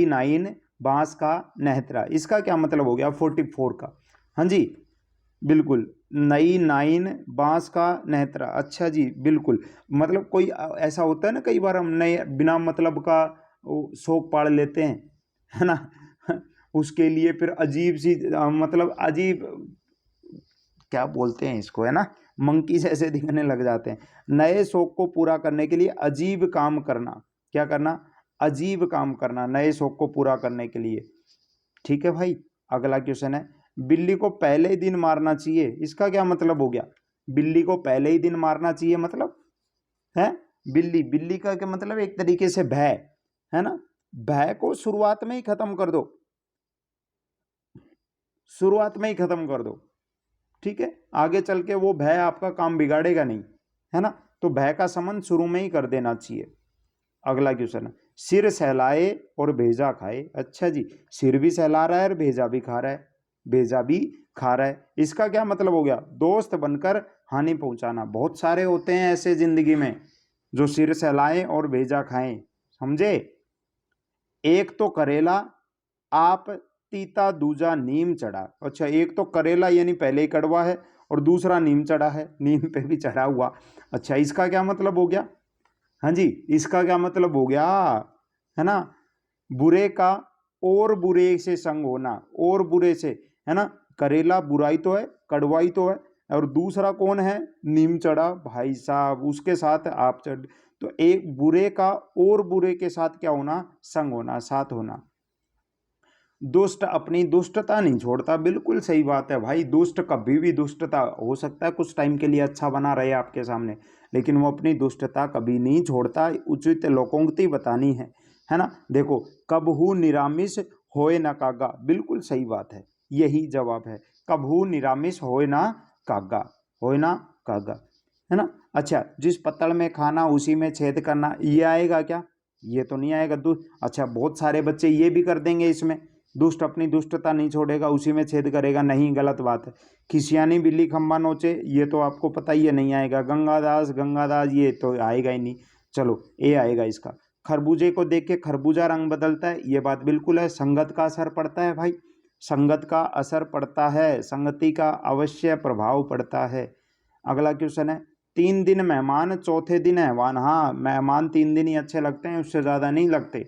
नाइन बांस का नेहत्रा, इसका क्या मतलब हो गया, 44 का। हाँ जी बिल्कुल, नई नाइन बांस का नेहत्रा। अच्छा जी बिल्कुल, मतलब कोई ऐसा होता है ना, कई बार हम नए बिना मतलब का शौक पाड़ लेते हैं, है ना। उसके लिए फिर अजीब सी मतलब अजीब, क्या बोलते हैं इसको, है ना, मंकी जैसे दिखने लग जाते हैं। नए शौक को पूरा करने के लिए अजीब काम करना। क्या करना, अजीब काम करना, नए शौक को पूरा करने के लिए। ठीक है भाई। अगला क्वेश्चन है, बिल्ली को पहले ही दिन मारना चाहिए, इसका क्या मतलब हो गया। बिल्ली को पहले ही दिन मारना चाहिए मतलब है, बिल्ली, बिल्ली का क्या मतलब, एक तरीके से भय, है ना। भय को शुरुआत में ही खत्म कर दो, शुरुआत में ही खत्म कर दो, ठीक है। आगे चल के वो भय आपका काम बिगाड़ेगा नहीं, है ना। तो भय का समन शुरू में ही कर देना चाहिए। अगला क्वेश्चन है, सिर सहलाए और भेजा खाए। अच्छा जी, सिर भी सहला रहा है और भेजा भी खा रहा है, भेजा भी खा रहा है, इसका क्या मतलब हो गया, दोस्त बनकर हानि पहुंचाना। बहुत सारे होते हैं ऐसे जिंदगी में जो सिर सहलाएं और भेजा खाएं, समझे। एक तो करेला आप तीता दूजा नीम चढ़ा। अच्छा, एक तो करेला यानी पहले ही कड़वा है, और दूसरा नीम चढ़ा है, नीम पे भी चढ़ा हुआ। अच्छा, इसका क्या मतलब हो गया, हाँ जी, इसका क्या मतलब हो गया, है ना, बुरे का और बुरे से संग होना, और बुरे से, है ना। करेला बुराई तो है, कड़वाई तो है, और दूसरा कौन है, नीम चढ़ा भाई साहब, उसके साथ आप चढ़। तो एक बुरे का और बुरे के साथ क्या होना, संग होना, साथ होना। दुष्ट अपनी दुष्टता नहीं छोड़ता, बिल्कुल सही बात है भाई। दुष्ट कभी भी दुष्टता, हो सकता है कुछ टाइम के लिए अच्छा बना रहे आपके सामने, लेकिन वो अपनी दुष्टता कभी नहीं छोड़ता। उचित लोकोक्ति बतानी है ना। देखो, कबहू निरामिष होए ना कागा, बिल्कुल सही बात है, यही जवाब है। कबहू निरामिष होए ना कागा, होए ना कागा, है ना। अच्छा, जिस पत्तल में खाना उसी में छेद करना, ये आएगा क्या, ये तो नहीं आएगा। अच्छा, बहुत सारे बच्चे ये भी कर देंगे इसमें, दुष्ट अपनी दुष्टता नहीं छोड़ेगा उसी में छेद करेगा, नहीं, गलत बात है। खिसियानी बिल्ली खंबा नोचे, ये तो आपको पता ही है, नहीं आएगा। गंगादास गंगादास, ये तो आएगा ही नहीं। चलो, ए आएगा इसका। खरबूजे को देख के खरबूजा रंग बदलता है, ये बात बिल्कुल है। संगत का असर पड़ता है भाई, संगत का असर पड़ता है, संगति का अवश्य प्रभाव पड़ता है। अगला क्वेश्चन है, 3 दिन मेहमान, चौथे दिन हैवान। हाँ, मेहमान 3 दिन ही अच्छे लगते हैं, उससे ज़्यादा नहीं लगते,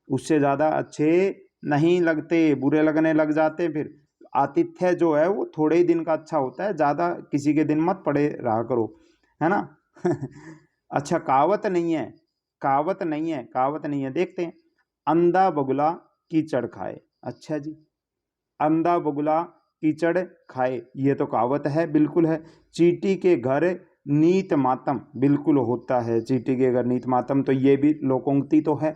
उससे ज़्यादा अच्छे नहीं लगते, बुरे लगने लग जाते फिर। आतिथ्य जो है वो थोड़े ही दिन का अच्छा होता है, ज़्यादा किसी के दिन मत पड़े रहा करो, है ना। अच्छा, कहावत नहीं है, कहावत नहीं है, कहावत नहीं है, देखते हैं। अंधा बगुला कीचड़ खाए। अच्छा जी, अंधा बगुला कीचड़ खाए, ये तो कहावत है, बिल्कुल है। चींटी के घर नीत मातम, बिल्कुल होता है, चींटी के घर नीत मातम, तो ये भी लोकोक्ति तो है,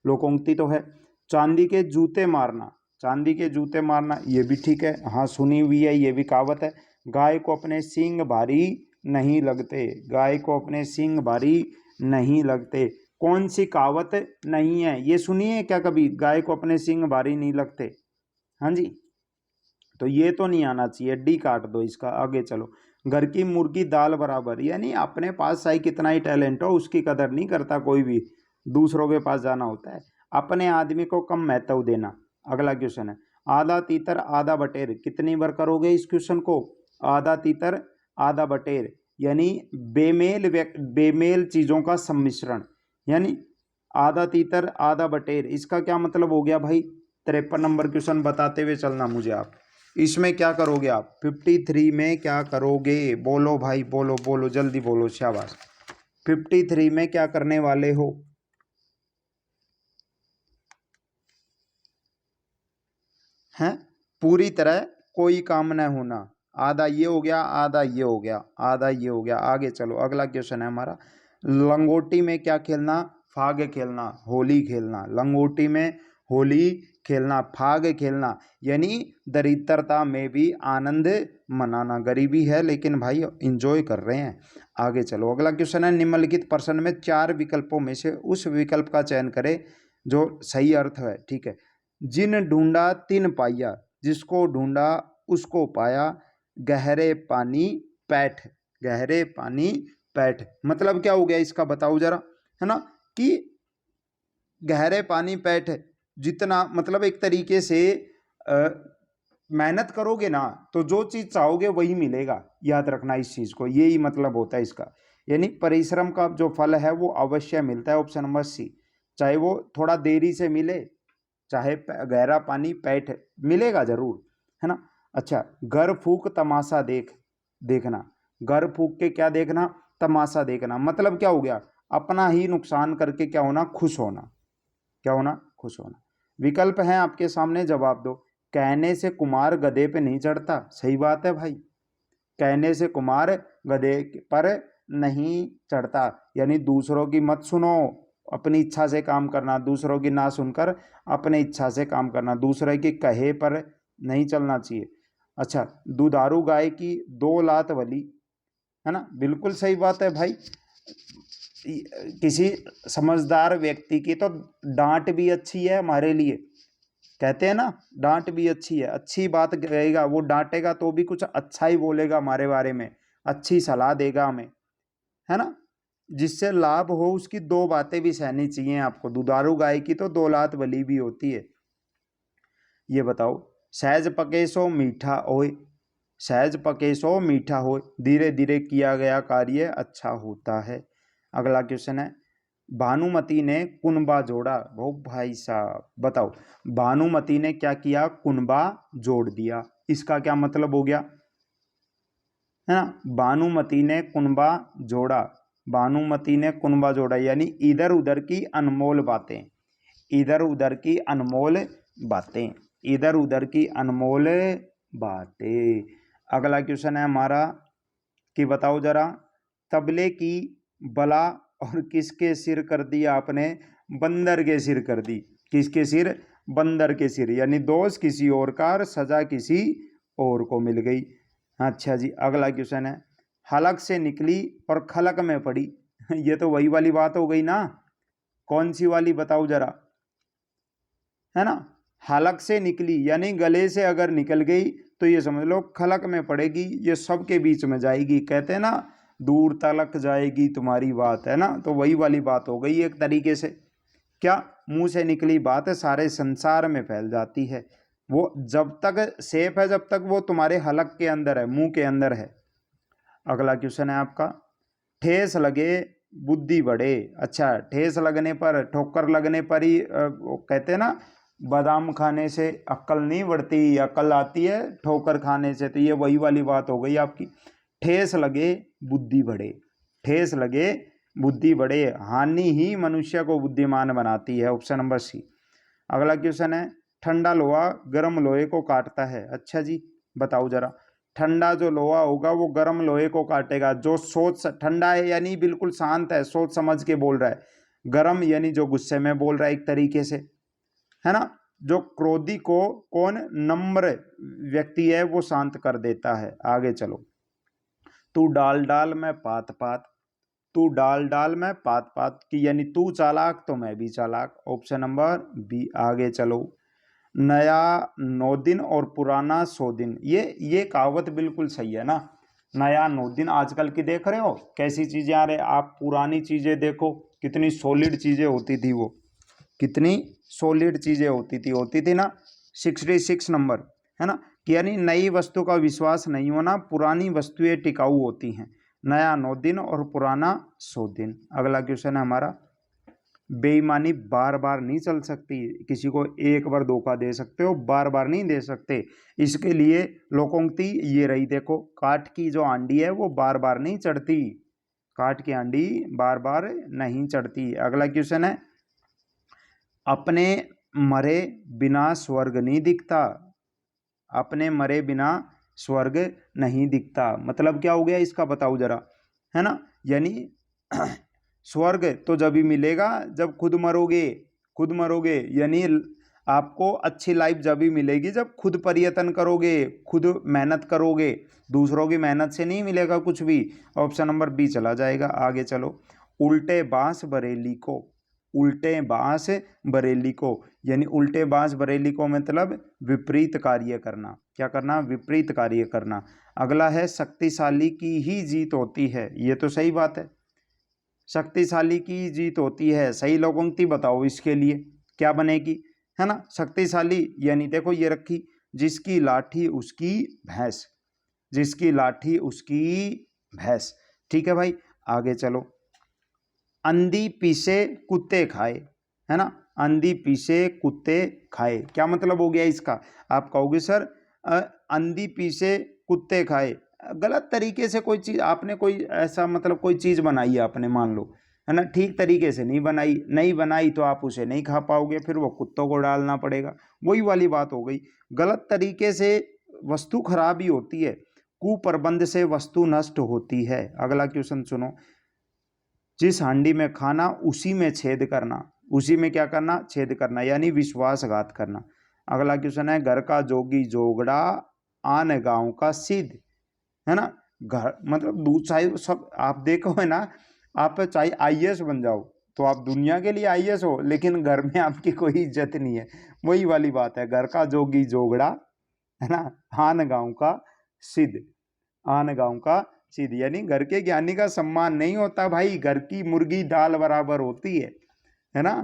लोकोक्ति तो है। चांदी के जूते मारना, चांदी के जूते मारना, ये भी ठीक है, हाँ सुनी हुई है, ये भी कहावत है। गाय को अपने सींग भारी नहीं लगते, गाय को अपने सींग भारी नहीं लगते, कौन सी कहावत नहीं है, ये सुनिए क्या कभी, गाय को अपने सींग भारी नहीं लगते। हाँ जी, तो ये तो नहीं आना चाहिए, डी काट दो इसका। आगे चलो। घर की मुर्गी दाल बराबर, यानी अपने पास चाहे कितना ही टैलेंट हो उसकी कदर नहीं करता कोई भी, दूसरों के पास जाना होता है। अपने आदमी को कम महत्व देना। अगला क्वेश्चन है, आधा तीतर आधा बटेर, कितनी बार करोगे इस क्वेश्चन को। आधा तीतर आधा बटेर यानी बेमेल चीजों का सम्मिश्रण, यानी आधा तीतर आधा बटेर, इसका क्या मतलब हो गया भाई। 53 नंबर क्वेश्चन बताते हुए चलना मुझे आप। इसमें क्या करोगे आप, 53 में क्या करोगे, बोलो भाई, बोलो बोलो, जल्दी बोलो, शाबाश। 53 में क्या करने वाले हो। हैं, पूरी तरह कोई काम न होना, आधा ये हो गया, आधा ये हो गया, आधा ये हो गया। आगे चलो, अगला क्वेश्चन है हमारा, लंगोटी में क्या खेलना, फाग खेलना, होली खेलना। लंगोटी में होली खेलना, फाग खेलना, यानी दरिद्रता में भी आनंद मनाना। गरीबी है लेकिन भाई इंजॉय कर रहे हैं। आगे चलो, अगला क्वेश्चन है, निम्नलिखित प्रश्न में 4 विकल्पों में से उस विकल्प का चयन करें जो सही अर्थ है। ठीक है। जिन ढूंढा तिन पाया, जिसको ढूंढा उसको पाया, गहरे पानी पैठ, गहरे पानी पैठ, मतलब क्या हो गया इसका बताओ जरा, है ना, कि गहरे पानी पैठ, जितना मतलब एक तरीके से मेहनत करोगे ना तो जो चीज चाहोगे वही मिलेगा, याद रखना इस चीज को, यही मतलब होता है इसका। यानी परिश्रम का जो फल है वो अवश्य मिलता है, ऑप्शन नंबर सी। चाहे वो थोड़ा देरी से मिले, चाहे गहरा पानी पैठ, मिलेगा जरूर, है ना। अच्छा, घर फूक तमाशा देखना, घर फूक के क्या देखना, तमाशा देखना, मतलब क्या हो गया, अपना ही नुकसान करके क्या होना, खुश होना, क्या होना, खुश होना। विकल्प हैं आपके सामने, जवाब दो। कहने से कुमार गधे पे नहीं चढ़ता, सही बात है भाई, कहने से कुमार गधे पर नहीं चढ़ता, यानी दूसरों की मत सुनो, अपनी इच्छा से काम करना, दूसरों की ना सुनकर अपने इच्छा से काम करना, दूसरे की कहे पर नहीं चलना चाहिए। अच्छा, दुधारू गाय की 2 लात वाली, है ना, बिल्कुल सही बात है भाई। किसी समझदार व्यक्ति की तो डांट भी अच्छी है हमारे लिए, कहते हैं ना, डांट भी अच्छी है, अच्छी बात कहेगा, वो डांटेगा तो भी कुछ अच्छा ही बोलेगा हमारे बारे में, अच्छी सलाह देगा हमें, है ना। जिससे लाभ हो उसकी 2 बातें भी सहनी चाहिए आपको। दुधारू गाय की तो 2 लात बली भी होती है। ये बताओ, सहज पके सो मीठा होए, सहज पके सो मीठा होए, धीरे धीरे किया गया कार्य अच्छा होता है। अगला क्वेश्चन है, भानुमति ने कुनबा जोड़ा, वो भाई साहब बताओ, भानुमति ने क्या किया, कुनबा जोड़ दिया, इसका क्या मतलब हो गया, है ना। भानुमति ने कुनबा जोड़ा, भानुमति ने कुनबा जोड़ा, यानी इधर उधर की अनमोल बातें, इधर उधर की अनमोल बातें, इधर उधर की अनमोल बातें। अगला क्वेश्चन है हमारा कि बताओ जरा, तबले की बला और किसके सिर कर दी आपने, बंदर के सिर कर दी, किसके सिर, बंदर के सिर, यानी दोष किसी और का और सजा किसी और को मिल गई। अच्छा जी, अगला क्वेश्चन है, हलक से निकली और खलक में पड़ी, ये तो वही वाली बात हो गई ना, कौन सी वाली बताओ जरा, है ना। हलक से निकली यानी गले से अगर निकल गई तो ये समझ लो खलक में पड़ेगी, ये सबके बीच में जाएगी, कहते हैं ना, दूर तलक जाएगी तुम्हारी बात, है ना, तो वही वाली बात हो गई एक तरीके से। क्या, मुंह से निकली बात सारे संसार में फैल जाती है, वो जब तक सेफ है, जब तक वो तुम्हारे हलक के अंदर है, मुंह के अंदर है। अगला क्वेश्चन है आपका, ठेस लगे बुद्धि बढ़े। अच्छा, ठेस लगने पर, ठोकर लगने पर ही वो कहते हैं ना, बादाम खाने से अक्ल नहीं बढ़ती, अक्ल आती है ठोकर खाने से। तो ये वही वाली बात हो गई आपकी, ठेस लगे बुद्धि बढ़े। ठेस लगे बुद्धि बढ़े, हानि ही मनुष्य को बुद्धिमान बनाती है। Option number C. अगला क्वेश्चन है, ठंडा लोहा गर्म लोहे को काटता है। अच्छा जी, बताओ जरा, ठंडा जो लोहा होगा वो गर्म लोहे को काटेगा। जो ठंडा है यानी बिल्कुल शांत है, सोच समझ के बोल रहा है। गर्म यानी जो गुस्से में बोल रहा है एक तरीके से, है ना। जो क्रोधी को कौन, नम्र व्यक्ति है, वो शांत कर देता है। आगे चलो, तू डाल डाल मैं पात पात। तू डाल डाल मैं पात पात की, यानी तू चालाक तो मैं भी चालाक। Option number B. आगे चलो, नया 9 दिन और पुराना 100 दिन। ये कहावत बिल्कुल सही है ना। नया 9 दिन, आजकल की देख रहे हो कैसी चीजें आ रही। आप पुरानी चीजें देखो, कितनी सॉलिड चीजें होती थी वो, कितनी सॉलिड चीजें होती थी ना। 66 नंबर, है ना। कि यानी नई वस्तु का विश्वास नहीं होना, पुरानी वस्तुएं टिकाऊ होती हैं। नया 9 दिन और पुराना 100 दिन। अगला क्वेश्चन है हमारा, बेईमानी बार बार नहीं चल सकती। किसी को एक बार धोखा दे सकते हो, बार बार नहीं दे सकते। इसके लिए लोकोक्ति ये रही, देखो, काठ की जो आंडी है वो बार बार नहीं चढ़ती। काठ की आंडी बार बार नहीं चढ़ती। अगला क्वेश्चन है, अपने मरे बिना स्वर्ग नहीं दिखता। अपने मरे बिना स्वर्ग नहीं दिखता, मतलब क्या हो गया इसका, बताओ जरा, है ना। यानी स्वर्ग तो जब भी मिलेगा जब खुद मरोगे। खुद मरोगे यानी आपको अच्छी लाइफ जब भी मिलेगी जब खुद प्रयत्न करोगे, खुद मेहनत करोगे। दूसरों की मेहनत से नहीं मिलेगा कुछ भी। ऑप्शन नंबर बी चला जाएगा। आगे चलो, उल्टे बांस बरेली को। उल्टे बांस बरेली को, यानी उल्टे बांस बरेली को मतलब विपरीत कार्य करना। क्या करना, विपरीत कार्य करना। अगला है, शक्तिशाली की ही जीत होती है। ये तो सही बात है, शक्तिशाली की जीत होती है। सही लोकोक्ति बताओ इसके लिए क्या बनेगी, है ना। शक्तिशाली यानी देखो ये रखी, जिसकी लाठी उसकी भैंस। जिसकी लाठी उसकी भैंस। ठीक है भाई, आगे चलो, अंधी पीसे कुत्ते खाए, है ना। अंधी पीसे कुत्ते खाए, क्या मतलब हो गया इसका। आप कहोगे सर अंधी पीसे कुत्ते खाए, गलत तरीके से कोई चीज़ आपने, कोई ऐसा मतलब कोई चीज़ बनाई है आपने, मान लो, है ना, ठीक तरीके से नहीं बनाई। नहीं बनाई तो आप उसे नहीं खा पाओगे, फिर वो कुत्तों को डालना पड़ेगा। वही वाली बात हो गई, गलत तरीके से वस्तु खराब ही होती है। कुप्रबंध से वस्तु नष्ट होती है। अगला क्वेश्चन सुनो, जिस हांडी में खाना उसी में छेद करना। उसी में क्या करना, छेद करना, यानी विश्वासघात करना। अगला क्वेश्चन है, घर का जोगी जोगड़ा आन गांव का सिद्ध, है ना। घर मतलब दूसरा सब आप देखो, है ना। आप चाहे आईएएस बन जाओ तो आप दुनिया के लिए आईएएस हो, लेकिन घर में आपकी कोई इज्जत नहीं है। वही वाली बात है, घर का जोगी जोगड़ा, है ना, आन गांव का सिद्ध। आन गांव का सिद्ध, यानी घर के ज्ञानी का सम्मान नहीं होता भाई। घर की मुर्गी दाल बराबर होती है ना।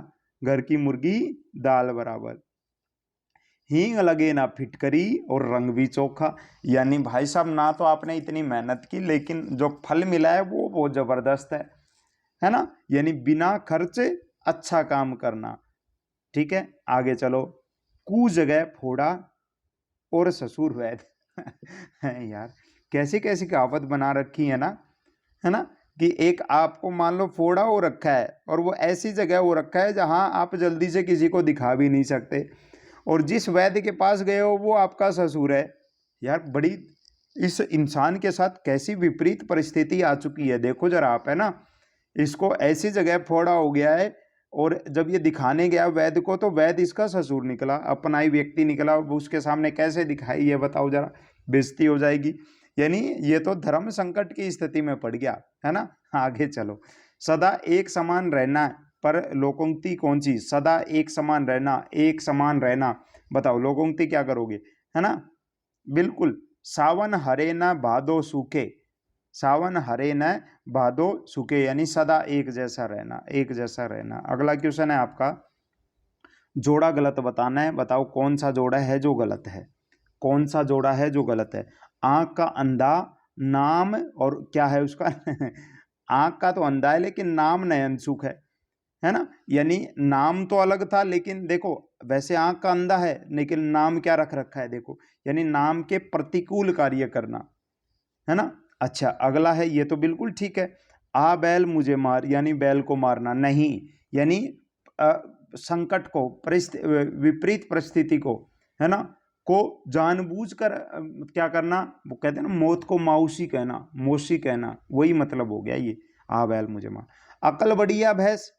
घर की मुर्गी दाल बराबर। हींग लगे ना फिटकरी और रंग भी चोखा, यानी भाई साहब ना तो आपने इतनी मेहनत की लेकिन जो फल मिला है वो बहुत जबरदस्त है ना। यानी बिना खर्च अच्छा काम करना। ठीक है, आगे चलो, कू जगह फोड़ा और ससुर वैद। यार कैसी कैसी कहावत बना रखी है ना। कि एक आपको मान लो फोड़ा हो रखा है और वो ऐसी जगह हो रखा है जहां आप जल्दी से किसी को दिखा भी नहीं सकते, और जिस वैद्य के पास गए हो वो आपका ससुर है। यार बड़ी इस इंसान के साथ कैसी विपरीत परिस्थिति आ चुकी है, देखो जरा आप, है ना। इसको ऐसी जगह फोड़ा हो गया है, और जब ये दिखाने गया वैद्य को तो वैद्य इसका ससुर निकला, अपना ही व्यक्ति निकला। उसके सामने कैसे दिखाई, ये बताओ जरा, बेइज्जती हो जाएगी। यानी ये तो धर्म संकट की स्थिति में पड़ गया, है ना। आगे चलो, सदा एक समान रहना, पर लोकोक्ति कौन सी, सदा एक समान रहना, एक समान रहना। बताओ लोकोक्ति क्या करोगे, है ना। बिल्कुल, सावन हरे न भादो सूखे। सावन हरे न भादो सूखे, यानी सदा एक जैसा रहना, एक जैसा रहना। अगला क्वेश्चन है आपका, जोड़ा गलत बताना है। बताओ कौन सा जोड़ा है जो गलत है, कौन सा जोड़ा है जो गलत है। आंख का अंधा नाम और क्या है उसका आंख का तो अंधा है लेकिन नाम नयनसुख है ना। यानी नाम तो अलग था, लेकिन देखो वैसे आंख का अंधा है लेकिन नाम क्या रख रखा है देखो, यानी नाम के प्रतिकूल कार्य करना, है ना। अच्छा अगला है, ये तो बिल्कुल ठीक है। आ बैल मुझे मार, यानी बैल को मारना नहीं, यानी संकट को, विपरीत परिस्थिति को, है ना, को जानबूझकर क्या करना, वो कहते हैं ना मौत को माउसी कहना, मौसी कहना, वही मतलब हो गया ये, आ बैल मुझे मार। अकल बढ़िया भैंस,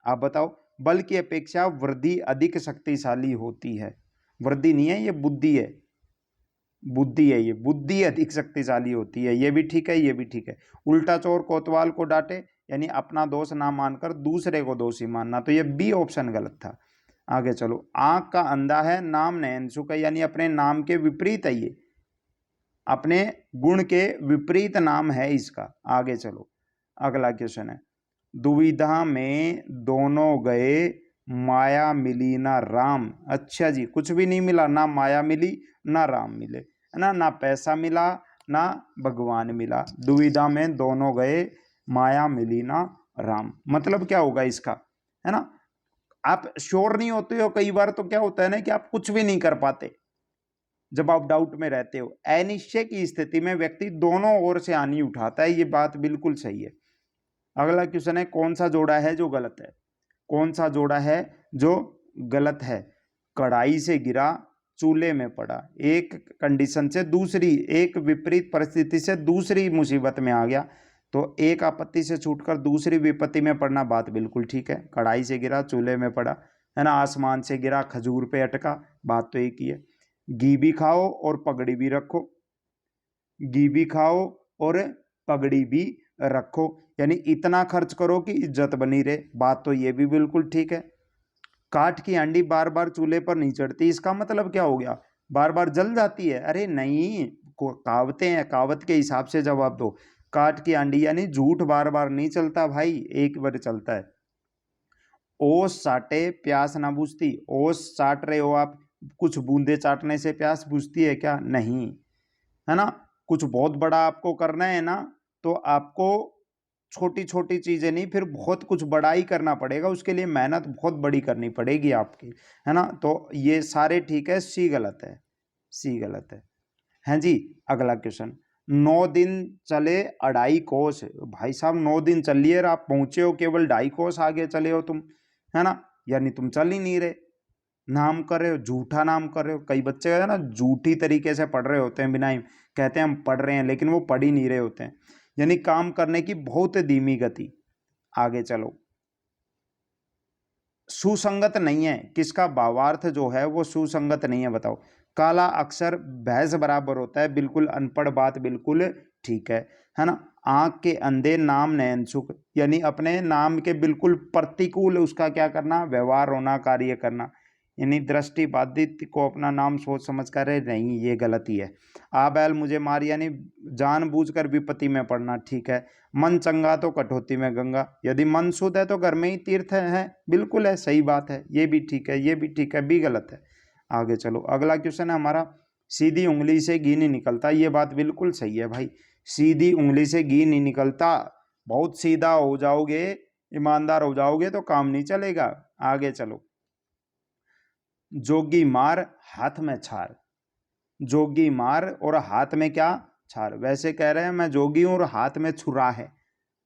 आप बताओ, बल की अपेक्षा वृद्धि अधिक शक्तिशाली होती है। वृद्धि नहीं है ये, बुद्धि है, बुद्धि है ये, बुद्धि अधिक शक्तिशाली होती है, ये भी ठीक है, ये भी ठीक है। उल्टा चोर कोतवाल को डांटे, यानी अपना दोष ना मानकर दूसरे को दोषी मानना, तो ये बी ऑप्शन गलत था। आगे चलो, आंख का अंधा है नाम नयनसुख है, यानी अपने नाम के विपरीत है ये, अपने गुण के विपरीत नाम है इसका। आगे चलो, अगला क्वेश्चन है, दुविधा में दोनों गए माया मिली ना राम। अच्छा जी, कुछ भी नहीं मिला, ना माया मिली ना राम मिले, है ना, ना पैसा मिला ना भगवान मिला। दुविधा में दोनों गए माया मिली ना राम, मतलब क्या होगा इसका, है ना। आप श्योर नहीं होते हो, कई बार तो क्या होता है ना कि आप कुछ भी नहीं कर पाते जब आप डाउट में रहते हो। अनिश्चय की स्थिति में व्यक्ति दोनों ओर से आनी उठाता है, ये बात बिल्कुल सही है। अगला क्वेश्चन है, कौन सा जोड़ा है जो गलत है, कौन सा जोड़ा है जो गलत है। कढ़ाई से गिरा चूल्हे में पड़ा, एक कंडीशन से दूसरी, एक विपरीत परिस्थिति से दूसरी मुसीबत में आ गया, तो एक आपत्ति से छूटकर दूसरी विपत्ति में पड़ना, बात बिल्कुल ठीक है। कढ़ाई से गिरा चूल्हे में पड़ा, है ना, आसमान से गिरा खजूर पे अटका, बात तो एक ही है। घी भी खाओ और पगड़ी भी रखो, घी भी खाओ और पगड़ी भी रखो, यानी इतना खर्च करो कि इज्जत बनी रहे, बात तो ये भी बिल्कुल ठीक है। काठ की हांडी बार बार चूल्हे पर नहीं चढ़ती, इसका मतलब क्या हो गया, बार बार जल जाती है। अरे नहीं, कहावतें हैं, कहावत के हिसाब से जवाब दो। काठ की हांडी यानी झूठ बार बार नहीं चलता भाई, एक बार चलता है। ओस साटे प्यास ना बुझती, ओस चाट रहे हो आप, कुछ बूंदे चाटने से प्यास बुझती है क्या, नहीं, है ना। कुछ बहुत बड़ा आपको करना है ना, तो आपको छोटी छोटी चीजें नहीं, फिर बहुत कुछ बड़ा ही करना पड़ेगा, उसके लिए मेहनत बहुत बड़ी करनी पड़ेगी आपकी, है ना। तो ये सारे ठीक है, सी गलत है, सी गलत है। हैं जी, अगला क्वेश्चन, 9 दिन चले 2.5 कोस, भाई साहब 9 दिन चल लिए और आप पहुंचे हो केवल 2.5 कोस आगे चले हो तुम, है ना, यानी तुम चल ही नहीं रहे, नाम कर रहे हो, झूठा नाम कर रहे हो। कई बच्चे है ना झूठी तरीके से पढ़ रहे होते हैं, बिना ही कहते हैं हम पढ़ रहे हैं, लेकिन वो पढ़ ही नहीं रहे होते हैं, यानी काम करने की बहुत धीमी गति। आगे चलो, सुसंगत नहीं है, किसका भावार्थ जो है वो सुसंगत नहीं है, बताओ। काला अक्षर भैंस बराबर होता है, बिल्कुल अनपढ़, बात बिल्कुल ठीक है ना। आंख के अंधे नाम नयनसुख, यानी अपने नाम के बिल्कुल प्रतिकूल उसका क्या करना, व्यवहार होना, कार्य करना, यानी दृष्टि बाधित को अपना नाम सोच समझ कर नहीं, ये गलती है। आ बैल मुझे मार, यानी जानबूझकर विपत्ति में पड़ना, ठीक है। मन चंगा तो कटौती में गंगा, यदि मन शुद्ध है तो घर में ही तीर्थ है, बिल्कुल है, सही बात है, ये भी ठीक है, ये भी ठीक है, भी गलत है। आगे चलो, अगला क्वेश्चन है हमारा, सीधी उंगली से घी नहीं निकलता, ये बात बिल्कुल सही है भाई, सीधी उंगली से घी नहीं निकलता, बहुत सीधा हो जाओगे, ईमानदार हो जाओगे तो काम नहीं चलेगा। आगे चलो, जोगी मार हाथ में छार, जोगी मार और हाथ में क्या, छार, वैसे कह रहे हैं मैं जोगी हूं और हाथ में छुरा है,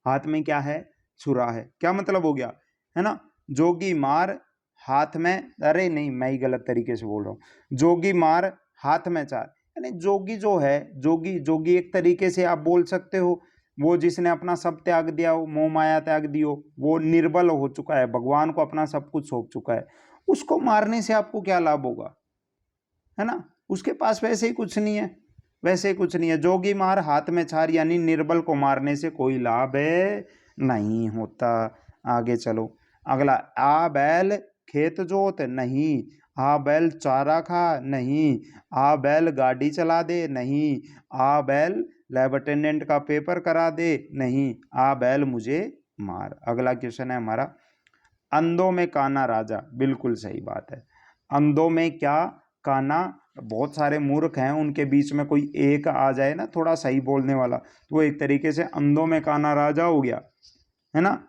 हाथ में क्या है, छुरा है, क्या मतलब हो गया, है ना। जोगी मार हाथ में, अरे नहीं मैं ही गलत तरीके से बोल रहा हूं, जोगी मार हाथ में चार, यानी जोगी जो है, जोगी, जोगी एक तरीके से आप बोल सकते हो वो जिसने अपना सब त्याग दिया हो, मोह माया त्याग दी हो, वो निर्बल हो चुका है, भगवान को अपना सब कुछ सौंप चुका है, उसको मारने से आपको क्या लाभ होगा, है ना, उसके पास वैसे ही कुछ नहीं है, वैसे ही कुछ नहीं है। जोगी मार हाथ में छार, यानी निर्बल को मारने से कोई लाभ नहीं होता। आगे चलो, अगला, आ बैल खेत जोत, नहीं। आ बैल चारा खा, नहीं। आ बैल गाड़ी चला दे, नहीं। आ बैल लैब अटेंडेंट का पेपर करा दे, नहीं। आ बैल मुझे मार। अगला क्वेश्चन है हमारा, अंधों में काना राजा, बिल्कुल सही बात है, अंधों में क्या, काना बहुत सारे मूर्ख हैं, उनके बीच में कोई एक आ जाए ना थोड़ा सही बोलने वाला, तो वो एक तरीके से अंधों में काना राजा हो गया, है ना।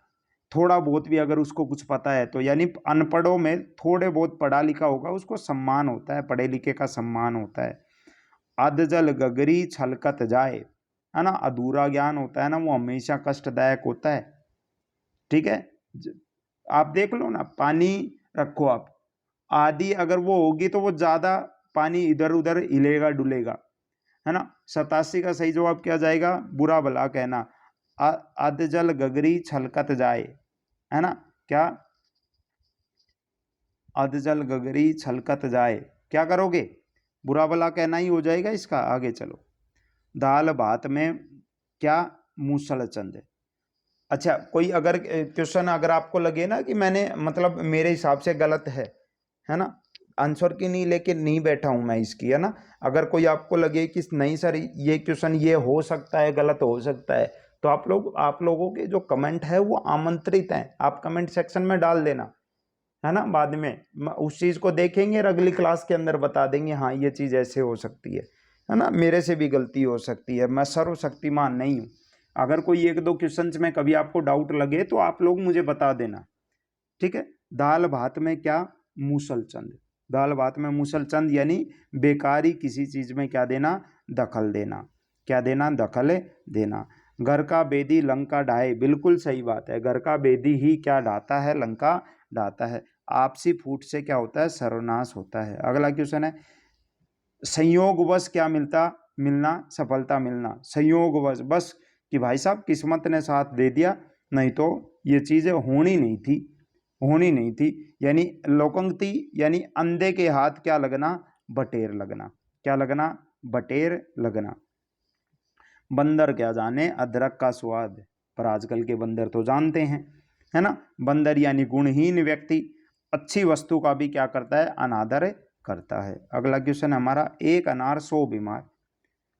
थोड़ा बहुत भी अगर उसको कुछ पता है तो, यानी अनपढ़ों में थोड़े बहुत पढ़ा लिखा होगा उसको सम्मान होता है, पढ़े लिखे का सम्मान होता है। अधजल गगरी छलकत जाए, है ना, अधूरा ज्ञान होता है ना वो हमेशा कष्टदायक होता है। ठीक है, आप देख लो ना, पानी रखो आप, आधी अगर वो होगी तो वो ज्यादा पानी इधर उधर हिलेगा डुलेगा, है ना। 87 का सही जवाब क्या जाएगा, बुरा भला कहना। अधजल गगरी छलकत जाए, है ना, क्या, अधजल गगरी छलकत जाए, क्या करोगे, बुरा भला कहना ही हो जाएगा इसका। आगे चलो, दाल भात में क्या, मूसल चंद। अच्छा, कोई अगर क्वेश्चन अगर आपको लगे ना कि मैंने मतलब मेरे हिसाब से गलत है ना, आंसर की नहीं लेके नहीं बैठा हूं मैं इसकी, है ना, अगर कोई आपको लगे कि नहीं सर ये क्वेश्चन ये हो सकता है, गलत हो सकता है, तो आप लोगों के जो कमेंट है वो आमंत्रित हैं, आप कमेंट सेक्शन में डाल देना, है ना। बाद में उस चीज को देखेंगे और अगली क्लास के अंदर बता देंगे, हाँ ये चीज ऐसे हो सकती है ना, मेरे से भी गलती हो सकती है, मैं सर्वशक्तिमान नहीं हूँ। अगर कोई एक दो क्वेश्चन में कभी आपको डाउट लगे तो आप लोग मुझे बता देना, ठीक है। दाल भात में क्या, मूसल चंद, दाल भात में मूसल चंद यानी बेकारी किसी चीज में क्या देना, दखल देना, क्या देना, दखल देना। घर का बेदी लंका ढाए, बिल्कुल सही बात है, घर का बेदी ही क्या ढाता है, लंका ढाता है। आपसी फूट से क्या होता है, सर्वनाश होता है। अगला क्वेश्चन है, संयोगवश क्या मिलता, मिलना, सफलता मिलना, संयोगवश, बस कि भाई साहब किस्मत ने साथ दे दिया, नहीं तो ये चीजें होनी नहीं थी, होनी नहीं थी। यानी लोकोक्ति, यानी अंधे के हाथ क्या लगना, बटेर लगना, क्या लगना, बटेर लगना। बंदर क्या जाने अदरक का स्वाद, पर आजकल के बंदर तो जानते हैं, है ना। बंदर यानी गुणहीन व्यक्ति, अच्छी वस्तु का भी क्या करता है, अनादर करता है। अगला क्वेश्चन हमारा, एक अनार 100 बीमार,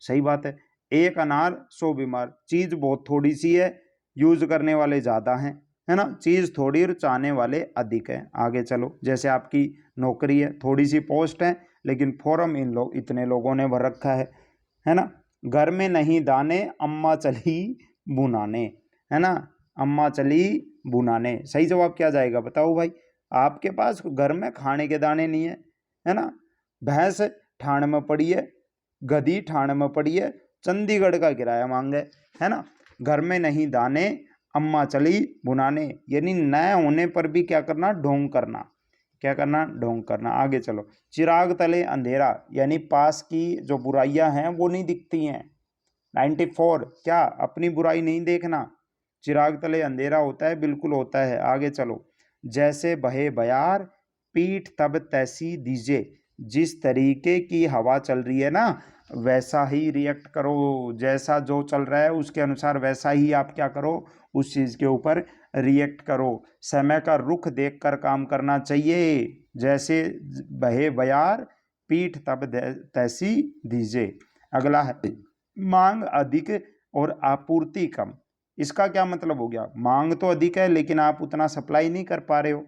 सही बात है, एक अनार 100 बीमार, चीज बहुत थोड़ी सी है, यूज करने वाले ज्यादा हैं, है ना, चीज थोड़ी और चाहने वाले अधिक हैं। आगे चलो, जैसे आपकी नौकरी है, थोड़ी सी पोस्ट है लेकिन फॉर्म इतने लोगों ने भर रखा है ना। घर में नहीं दाने, अम्मा चली बुनाने, है ना, अम्मा चली बुनाने, सही जवाब क्या जाएगा बताओ भाई। आपके पास घर में खाने के दाने नहीं है ना, भैंस ठाण में पड़ी है, गधी ठाण में पड़ी है, चंडीगढ़ का किराया मांगे, है ना। घर में नहीं दाने, अम्मा चली बुनाने, यानी न होने पर भी क्या करना, ढोंग करना, क्या करना, ढोंग करना। आगे चलो, चिराग तले अंधेरा, यानी पास की जो बुराइयां हैं वो नहीं दिखती हैं। 94, क्या, अपनी बुराई नहीं देखना, चिराग तले अंधेरा होता है, बिल्कुल होता है। आगे चलो, जैसे बहे बयार, पीठ तब तैसी दीजे, जिस तरीके की हवा चल रही है ना वैसा ही रिएक्ट करो, जैसा जो चल रहा है उसके अनुसार वैसा ही आप क्या करो, उस चीज के ऊपर रिएक्ट करो। समय का रुख देखकर काम करना चाहिए, जैसे बहे बयार, पीठ तब तैसी दीजे। अगला है, मांग अधिक और आपूर्ति कम, इसका क्या मतलब हो गया, मांग तो अधिक है लेकिन आप उतना सप्लाई नहीं कर पा रहे हो,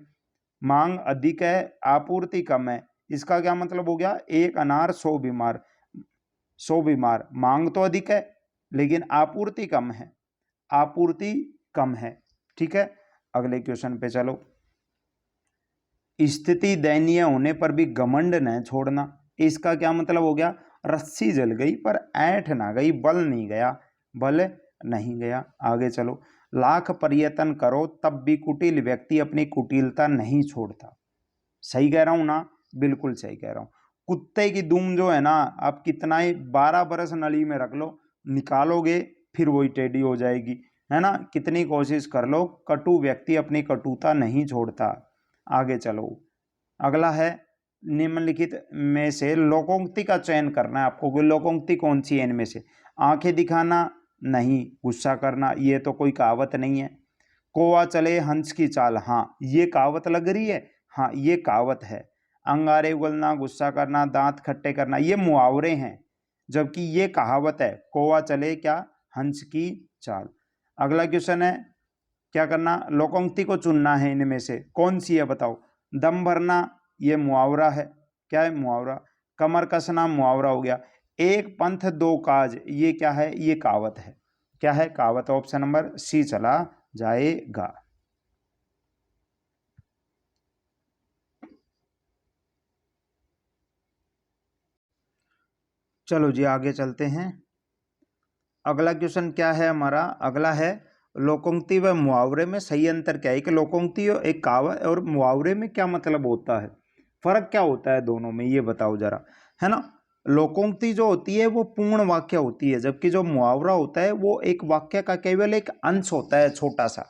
मांग अधिक है आपूर्ति कम है, इसका क्या मतलब हो गया, एक अनार 100 बीमार, 100 बीमार, मांग तो अधिक है लेकिन आपूर्ति कम है, आपूर्ति कम है, ठीक है। अगले क्वेश्चन पे चलो, स्थिति दयनीय होने पर भी घमंड न छोड़ना, इसका क्या मतलब हो गया, रस्सी जल गई पर ऐंठ ना गई, बल नहीं गया, बल नहीं गया। आगे चलो, लाख प्रयत्न करो तब भी कुटिल व्यक्ति अपनी कुटिलता नहीं छोड़ता, सही कह रहा हूं ना, बिल्कुल सही कह रहा हूं। कुत्ते की दुम जो है ना, आप कितना ही 12 बरस नली में रख लो, निकालोगे फिर वही टेढ़ी हो जाएगी, है ना, कितनी कोशिश कर लो, कटु व्यक्ति अपनी कटुता नहीं छोड़ता। आगे चलो, अगला है, निम्नलिखित में से लोकोक्ति का चयन करना है आपको, कोई लोकोक्ति कौन सी है इनमें से, आंखें दिखाना नहीं, गुस्सा करना ये तो कोई कहावत नहीं है, कौवा चले हंस की चाल, हाँ ये कहावत लग रही है, हाँ ये कहावत है, अंगारे उगलना, गुस्सा करना, दांत खट्टे करना ये मुहावरे हैं, जबकि ये कहावत है, कौवा चले क्या, हंस की चाल। अगला क्वेश्चन है, क्या करना, लोकोक्ति को चुनना है, इनमें से कौन सी है बताओ, दम भरना ये मुहावरा है, क्या है मुहावरा, कमर कसना मुहावरा हो गया। एक पंथ दो काज, ये क्या है? ये कहावत है। क्या है? कहावत। ऑप्शन नंबर सी चला जाएगा। चलो जी आगे चलते हैं। अगला क्वेश्चन क्या है हमारा? अगला है लोकोक्ति व मुहावरे में सही अंतर क्या है? कि लोकोक्ति और एक कहावत और मुहावरे में क्या मतलब होता है, फर्क क्या होता है दोनों में, ये बताओ जरा, है ना। लोकोक्ति जो होती है वो पूर्ण वाक्य होती है, जबकि जो मुहावरा होता है वो एक वाक्य का केवल एक अंश होता है, छोटा सा,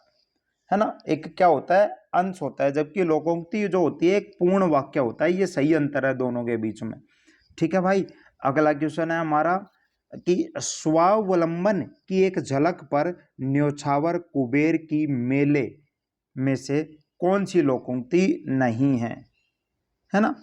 है ना। एक क्या होता है? अंश होता है, जबकि लोकोक्ति जो होती है एक पूर्ण वाक्य होता है। ये सही अंतर है दोनों के बीच में। ठीक है भाई। अगला क्वेश्चन है हमारा कि स्वावलंबन की एक झलक पर न्योछावर कुबेर की मेले में से कौन सी लोकोक्ति नहीं है ना।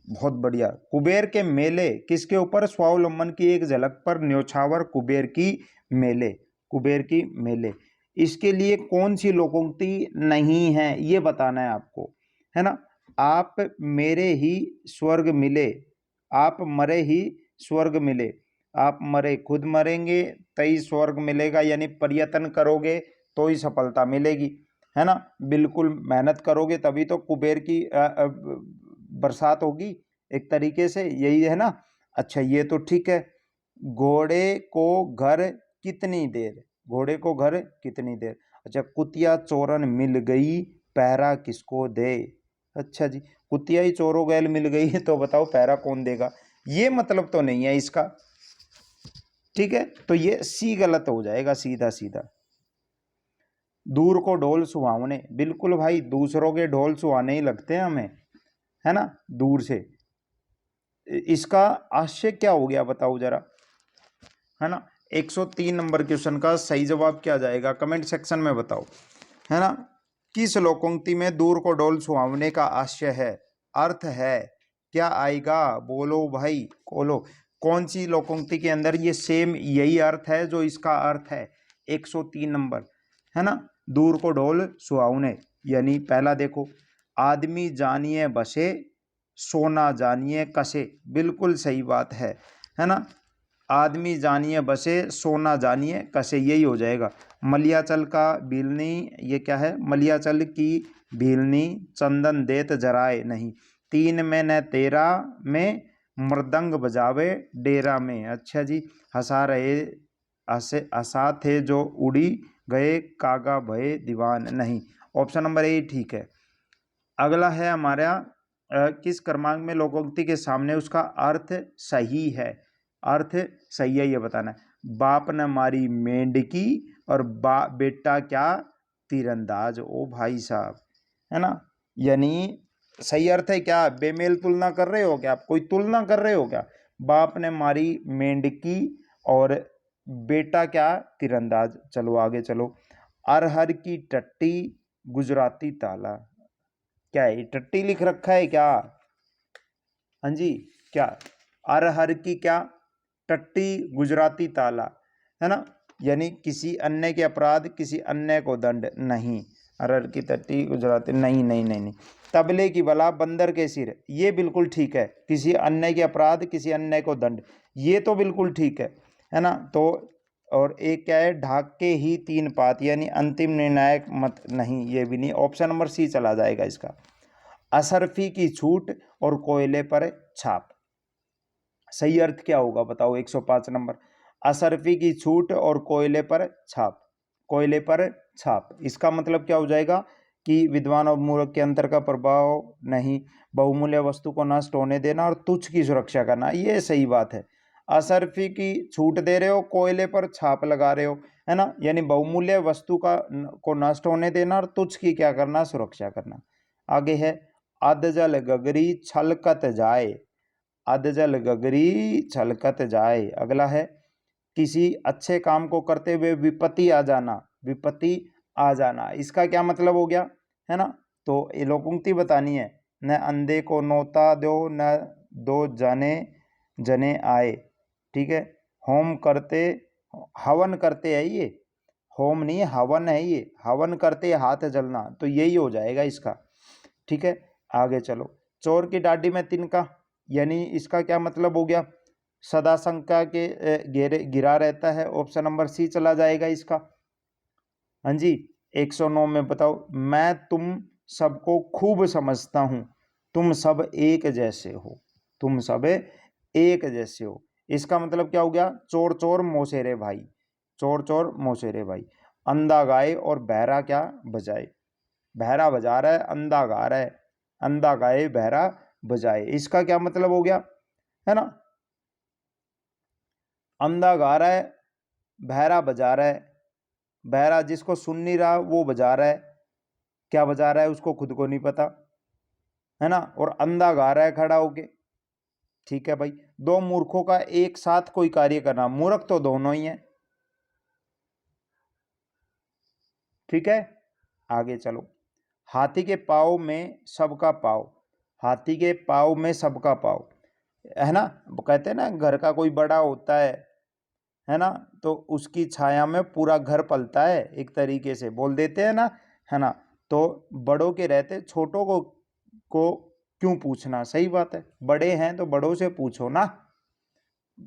बहुत बढ़िया। कुबेर के मेले किसके ऊपर? स्वावलंबन की एक झलक पर न्योछावर कुबेर की मेले, कुबेर की मेले, इसके लिए कौन सी लोकोक्ति नहीं है ये बताना है आपको, है ना। आप मेरे ही स्वर्ग मिले, आप मरे ही स्वर्ग मिले, आप मरे खुद मरेंगे तई स्वर्ग मिलेगा, यानी प्रयत्न करोगे तो ही सफलता मिलेगी, है ना। बिल्कुल मेहनत करोगे तभी तो कुबेर की बरसात होगी, एक तरीके से यही है ना। अच्छा ये तो ठीक है। घोड़े को घर कितनी देर, घोड़े को घर कितनी देर। अच्छा कुतिया चोरन मिल गई पहरा किसको दे। अच्छा जी, कुतिया ही चोरों गैल मिल गई है तो बताओ पहरा कौन देगा, ये मतलब तो नहीं है इसका। ठीक है, तो ये सी गलत हो जाएगा सीधा सीधा। दूर को ढोल सुहावने, बिल्कुल भाई दूसरों के ढोल सुहाने ही लगते हैं हमें, है ना, दूर से। इसका आशय क्या हो गया बताओ जरा, है ना। 103 नंबर क्वेश्चन का सही जवाब क्या जाएगा कमेंट सेक्शन में बताओ, है ना। किस लोकोक्ति में दूर को ढोल सुहावने का आशय है, अर्थ है, क्या आएगा? बोलो भाई बोलो, कौन सी लोकोक्ति के अंदर ये सेम यही अर्थ है जो इसका अर्थ है? 103 नंबर, है ना। दूर को ढोल सुहावने, यानी पहला देखो, आदमी जानिए बसे सोना जानिए कसे, बिल्कुल सही बात है ना। आदमी जानिए बसे सोना जानिए कसे, यही हो जाएगा। मलियाचल का भीलनी, ये क्या है? मलियाचल की भीलनी चंदन देत जराए नहीं, तीन में न तेरा में मृदंग बजावे डेरा में। अच्छा जी, हंसा रहे हंसा थे जो उड़ी गए कागा भये दीवान नहीं। ऑप्शन नंबर ए ठीक है। अगला है हमारा किस क्रमांक में लोकोक्ति के सामने उसका अर्थ सही है, अर्थ सही है ये बताना है। बाप ने मारी मेंढकी और बेटा क्या तीरंदाज। ओ भाई साहब, है ना, यानी सही अर्थ है क्या? बेमेल तुलना कर रहे हो क्या आप? कोई तुलना कर रहे हो क्या? बाप ने मारी मेंढकी और बेटा क्या तीरंदाज। चलो आगे चलो। अरहर की टट्टी गुजराती ताला, क्या है? टट्टी लिख रखा है क्या? हाँ जी, क्या? अरहर की क्या टट्टी गुजराती ताला, है ना, यानी किसी अन्य के अपराध किसी अन्य को दंड नहीं। अरहर की टट्टी गुजराती नहीं नहीं नहीं नहीं। तबले की बला बंदर के सिर, ये बिल्कुल ठीक है। किसी अन्य के अपराध किसी अन्य को दंड, ये तो बिल्कुल ठीक है ना। तो और एक क्या है? ढाक के ही तीन पात, यानी अंतिम निर्णायक मत नहीं, ये भी नहीं। ऑप्शन नंबर सी चला जाएगा इसका। असरफी की छूट और कोयले पर छाप, सही अर्थ क्या होगा बताओ? 105 नंबर। असरफी की छूट और कोयले पर छाप, कोयले पर छाप, इसका मतलब क्या हो जाएगा कि विद्वान और मूर्ख के अंतर का प्रभाव नहीं, बहुमूल्य वस्तु को नष्ट होने देना और तुच्छ की सुरक्षा करना, ये सही बात है। असरफी की छूट दे रहे हो, कोयले पर छाप लगा रहे हो, है ना, यानी बहुमूल्य वस्तु को नष्ट होने देना और तुच्छ की क्या करना? सुरक्षा करना। आगे है अधजल गगरी छलकत जाए, अधजल गगरी छलकत जाए। अगला है किसी अच्छे काम को करते हुए विपत्ति आ जाना, विपत्ति आ जाना, इसका क्या मतलब हो गया, है ना। तो ये लोकोक्ति बतानी है। न अंधे को नोता दो न दो जाने जने आए, ठीक है। होम करते, हवन करते है ये, होम नहीं है हवन है ये, हवन करते हाथ जलना, तो यही हो जाएगा इसका। ठीक है, आगे चलो। चोर की डाडी में तिनका, यानी इसका क्या मतलब हो गया, सदा शंका के घेरे घिरा रहता है। ऑप्शन नंबर सी चला जाएगा इसका। हाँ जी, 109 में बताओ, मैं तुम सबको खूब समझता हूँ, तुम सब एक जैसे हो, तुम सब एक जैसे हो। इसका मतलब क्या हो गया, चोर चोर मौसेरे भाई, चोर चोर मौसेरे भाई। अंधा गाए और बहरा क्या बजाए, बहरा बजा रहा है, अंधा गा रहा है, अंधा गाए बहरा बजाए। इसका क्या मतलब हो गया, है ना, अंधा गा रहा है, बहरा बजा रहा है, बहरा जिसको सुन नहीं रहा वो बजा रहा है, क्या बजा रहा है उसको खुद को नहीं पता, है ना, और अंधा गा रहा है खड़ा होके। ठीक है भाई, दो मूर्खों का एक साथ कोई कार्य करना, मूर्ख तो दोनों ही हैं। ठीक है, आगे चलो, हाथी के पाँव में सबका पाँव, हाथी के पाँव में सबका पाँव, है ना, वो कहते हैं ना घर का कोई बड़ा होता है ना, तो उसकी छाया में पूरा घर पलता है, एक तरीके से बोल देते हैं ना, है ना। तो बड़ों के रहते छोटों को क्यों पूछना, सही बात है, बड़े हैं तो बड़ों से पूछो ना।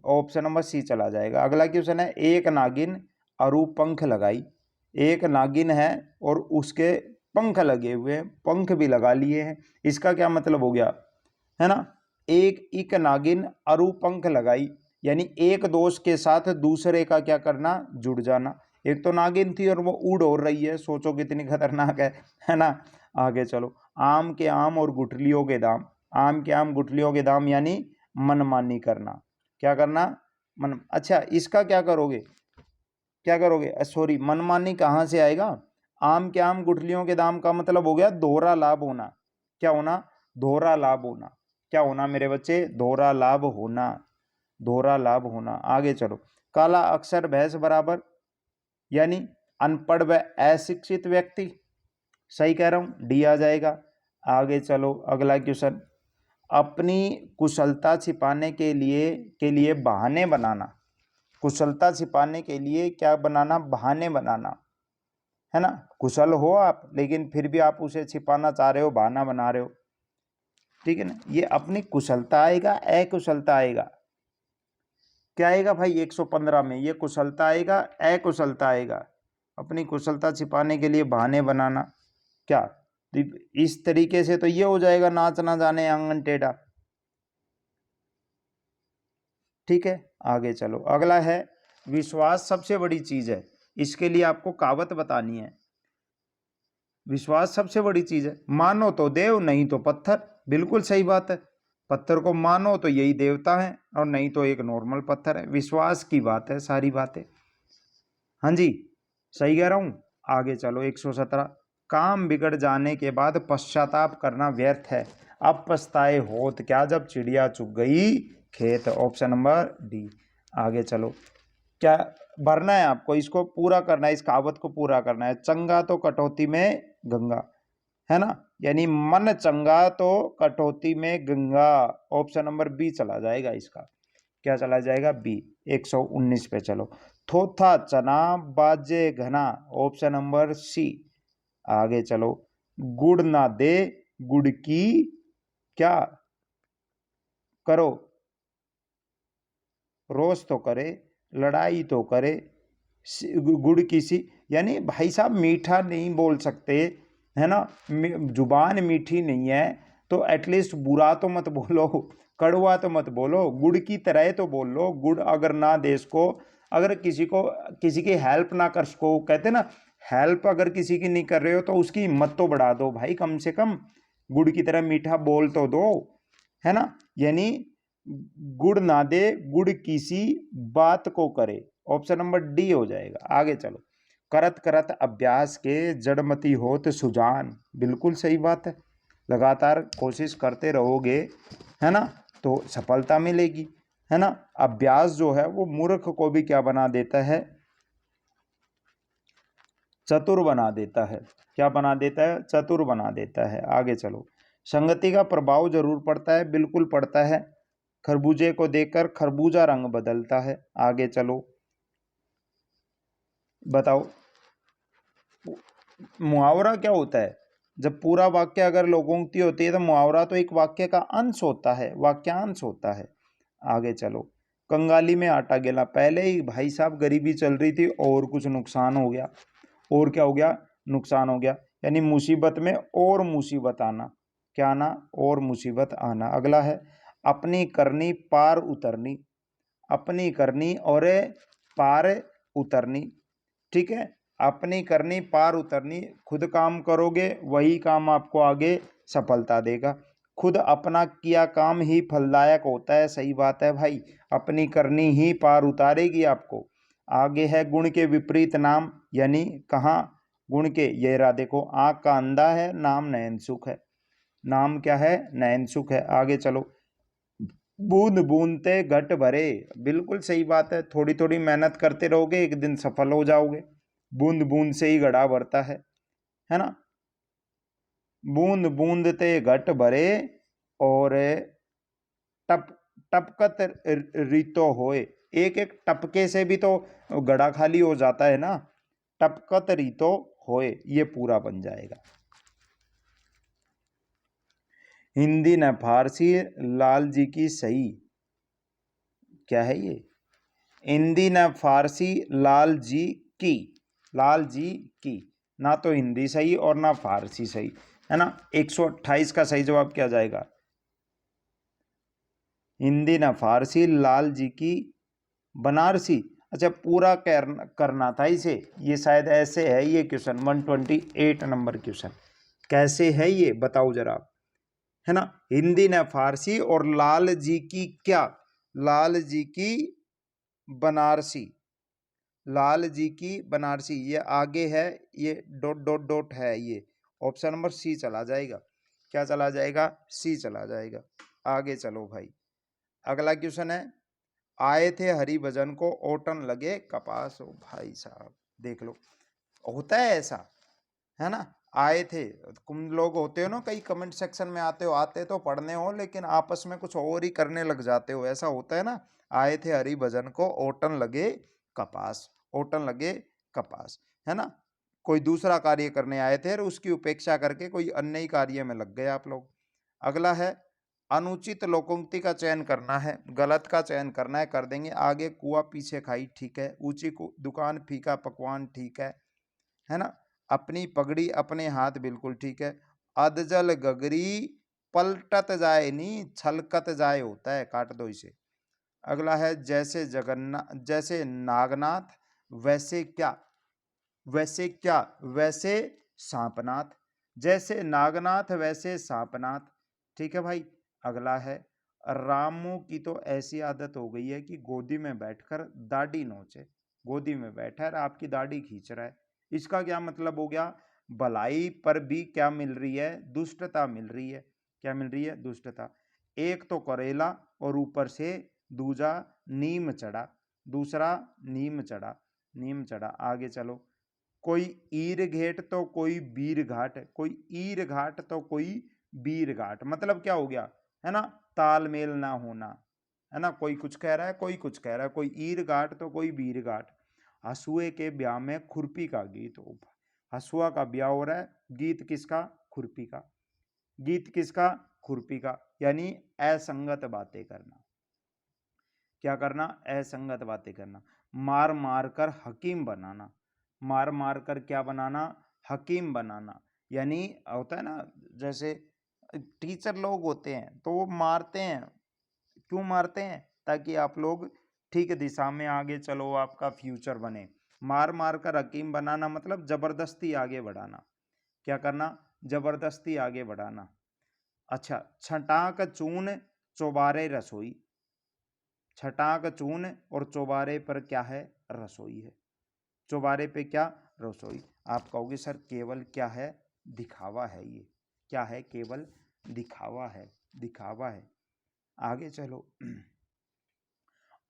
ऑप्शन नंबर सी चला जाएगा। अगला क्वेश्चन है, एक नागिन अरु पंख लगाई, एक नागिन है और उसके पंख लगे हुए हैं, पंख भी लगा लिए हैं। इसका क्या मतलब हो गया, है ना, एक नागिन अरु पंख लगाई, यानी एक दोस्त के साथ दूसरे का क्या करना, जुड़ जाना। एक तो नागिन थी और वो उड़ हो रही है, सोचो कितनी खतरनाक है ना। आगे चलो, आम के आम और गुठलियों के दाम, आम के आम गुठलियों के दाम यानी मनमानी करना, क्या करना, मन। अच्छा, इसका क्या करोगे, क्या करोगे, सॉरी, मनमानी कहाँ से आएगा, आम के आम गुठलियों के दाम का मतलब हो गया दोहरा लाभ होना, क्या होना, दोहरा लाभ होना, क्या होना मेरे बच्चे, दोहरा लाभ होना, दोहरा लाभ होना। आगे चलो, काला अक्षर भैंस बराबर, यानी अनपढ़ व अशिक्षित व्यक्ति, सही कह रहा हूं, डी आ जाएगा। आगे चलो, अगला क्वेश्चन, अपनी कुशलता छिपाने के लिए बहाने बनाना, कुशलता छिपाने के लिए क्या बनाना, बहाने बनाना, है ना, कुशल हो आप लेकिन फिर भी आप उसे छिपाना चाह रहे हो, बहाना बना रहे हो। ठीक है ना, ये अपनी कुशलता आएगा, अकुशलता आएगा, क्या आएगा भाई 115 में, ये कुशलता आएगा, अकुशलता आएगा। अपनी कुशलता छिपाने के लिए बहाने बनाना, क्या, तो इस तरीके से तो ये हो जाएगा, नाच ना जाने आंगन टेढ़ा। ठीक है, आगे चलो, अगला है, विश्वास सबसे बड़ी चीज है, इसके लिए आपको कहावत बतानी है। विश्वास सबसे बड़ी चीज है, मानो तो देव नहीं तो पत्थर, बिल्कुल सही बात है, पत्थर को मानो तो यही देवता है और नहीं तो एक नॉर्मल पत्थर है, विश्वास की बात है सारी बातें। हाँ जी, सही कह रहा हूं। आगे चलो, 117, काम बिगड़ जाने के बाद पश्चाताप करना व्यर्थ है, अब पछताए होत क्या जब चिड़िया चुग गई खेत। Option number D. आगे चलो, क्या भरना है आपको, इसको पूरा करना है, इस कहावत को पूरा करना है, चंगा तो कटौती में गंगा, है ना, यानी मन चंगा तो कटौती में गंगा। ऑप्शन नंबर बी चला जाएगा इसका, क्या चला जाएगा, बी। 119 पे चलो, थोथा चना बाजे घना, ऑप्शन नंबर सी। आगे चलो, गुड़ ना दे गुड़ की क्या करो, रोज तो करे, लड़ाई तो करे, गुड़ की सी, यानी भाई साहब मीठा नहीं बोल सकते, है ना, जुबान मीठी नहीं है तो एटलीस्ट बुरा तो मत बोलो, कड़वा तो मत बोलो, गुड़ की तरह तो बोल लो। गुड़ अगर ना दे इसको, अगर किसी की हेल्प ना कर सको, कहते ना, हेल्प अगर किसी की नहीं कर रहे हो तो उसकी हिम्मत तो बढ़ा दो भाई, कम से कम गुड़ की तरह मीठा बोल तो दो, है ना, यानी गुड़ ना दे गुड़ किसी बात को करे। ऑप्शन नंबर डी हो जाएगा। आगे चलो, करत करत अभ्यास के जड़मती होत सुजान, बिल्कुल सही बात है, लगातार कोशिश करते रहोगे, है ना, तो सफलता मिलेगी, है ना। अभ्यास जो है वो मूर्ख को भी क्या बना देता है, चतुर बना देता है, क्या बना देता है, चतुर बना देता है। आगे चलो, संगति का प्रभाव जरूर पड़ता है, बिल्कुल पड़ता है, खरबूजे को देखकर खरबूजा रंग बदलता है। आगे चलो, बताओ मुहावरा क्या होता है, जब पूरा वाक्य अगर लोकोक्ति होती है तो मुहावरा तो एक वाक्य का अंश होता है, वाक्यांश होता है। आगे चलो, कंगाली में आटा गिला, पहले ही भाई साहब गरीबी चल रही थी और कुछ नुकसान हो गया। और क्या हो गया? नुकसान हो गया, यानी मुसीबत में और मुसीबत आना। क्या आना? और मुसीबत आना। अगला है अपनी करनी पार उतरनी, अपनी करनी और पार उतरनी। ठीक है, अपनी करनी पार उतरनी, खुद काम करोगे वही काम आपको आगे सफलता देगा। खुद अपना किया काम ही फलदायक होता है। सही बात है भाई, अपनी करनी ही पार उतारेगी आपको। आगे है गुण के विपरीत नाम, यानी कहाँ? गुण के, ये रहा देखो, आंख का अंधा है, नाम नयन सुख है। नाम क्या है? नयन सुख है। आगे चलो, बूंद बूंदते घट भरे, बिल्कुल सही बात है, थोड़ी थोड़ी मेहनत करते रहोगे एक दिन सफल हो जाओगे। बूंद बूंद से ही घड़ा भरता है ना। बूंद बूंदते घट भरे और टप टपकत रीतो होए, एक एक टपके से भी तो घड़ा खाली हो जाता है ना। टपकत रीतो होए, ये पूरा बन जाएगा। हिंदी न फारसी लाल जी की सही, क्या है ये? हिंदी न फारसी लाल जी की, लाल जी की, ना तो हिंदी सही और ना फारसी सही, है ना। 128 का सही जवाब क्या जाएगा? हिंदी न फारसी लाल जी की बनारसी। अच्छा, पूरा करना था इसे, ये शायद ऐसे है ये क्वेश्चन, 128 नंबर क्वेश्चन। कैसे है ये बताओ जरा, है ना। हिंदी न फारसी और लाल जी की क्या? लाल जी की बनारसी, लाल जी की बनारसी, ये आगे है, ये डॉट डॉट डॉट है, ये ऑप्शन नंबर सी चला जाएगा। क्या चला जाएगा? सी चला जाएगा। आगे चलो भाई, अगला क्वेश्चन है, आए थे हरि भजन को ओटन लगे कपास। ओ भाई साहब देख लो, होता है ऐसा, है ना। आए थे, तुम लोग होते हो ना, कई कमेंट सेक्शन में आते हो, आते तो पढ़ने हो लेकिन आपस में कुछ और ही करने लग जाते हो, ऐसा होता है ना। आए थे हरि भजन को ओटन लगे कपास, ओटन लगे कपास, है ना। कोई दूसरा कार्य करने आए थे और उसकी उपेक्षा करके कोई अन्य ही कार्य में लग गए आप लोग। अगला है अनुचित लोकोक्ति का चयन करना है, गलत का चयन करना है, कर देंगे। आगे कुआ पीछे खाई, ठीक है। ऊंची दुकान फीका पकवान, ठीक है ना। अपनी पगड़ी अपने हाथ, बिल्कुल ठीक है। अधजल गगरी पलटत जाए नहीं छलकत जाए होता है, काट दो इसे। अगला है जैसे जगन्नाथ, जैसे नागनाथ वैसे क्या? वैसे क्या? वैसे सांपनाथ, जैसे नागनाथ वैसे सांपनाथ, ठीक है भाई। अगला है रामू की तो ऐसी आदत हो गई है कि गोदी में बैठकर दाढ़ी नोचे, गोदी में बैठा है आपकी दाढ़ी खींच रहा है। इसका क्या मतलब हो गया? भलाई पर भी क्या मिल रही है? दुष्टता मिल रही है। क्या मिल रही है? दुष्टता। एक तो करेला और ऊपर से दूजा नीम चढ़ा, दूसरा नीम चढ़ा, नीम चढ़ा। आगे चलो, कोई ईर घेट तो कोई बीर घाट, कोई ईर घाट तो कोई बीर घाट, मतलब क्या हो गया? है ना, तालमेल ना होना, है ना। कोई कुछ कह रहा है, कोई कुछ कह रहा है, कोई ईर घाट तो कोई बीर घाट। हसुए के ब्याह में खुरपी का गीत हो, हसुआ का ब्याह हो रहा है, गीत किसका? खुरपी का। गीत किसका? खुरपी का, यानी असंगत बातें करना। क्या करना? असंगत बातें करना। मार मार कर हकीम बनाना, मार मार कर क्या बनाना? हकीम बनाना। यानी होता है ना, जैसे टीचर लोग होते हैं तो वो मारते हैं, क्यों मारते हैं? ताकि आप लोग ठीक दिशा में आगे चलो, आपका फ्यूचर बने। मार मार कर हकीम बनाना मतलब जबरदस्ती आगे बढ़ाना। क्या करना? जबरदस्ती आगे बढ़ाना। अच्छा, छटाक चून चौबारे रसोई, छटाक चून और चौबारे पर क्या है? रसोई है। चौबारे पे क्या? रसोई। आप कहोगे सर केवल क्या है? दिखावा है ये। क्या है? केवल दिखावा है, दिखावा है। आगे चलो,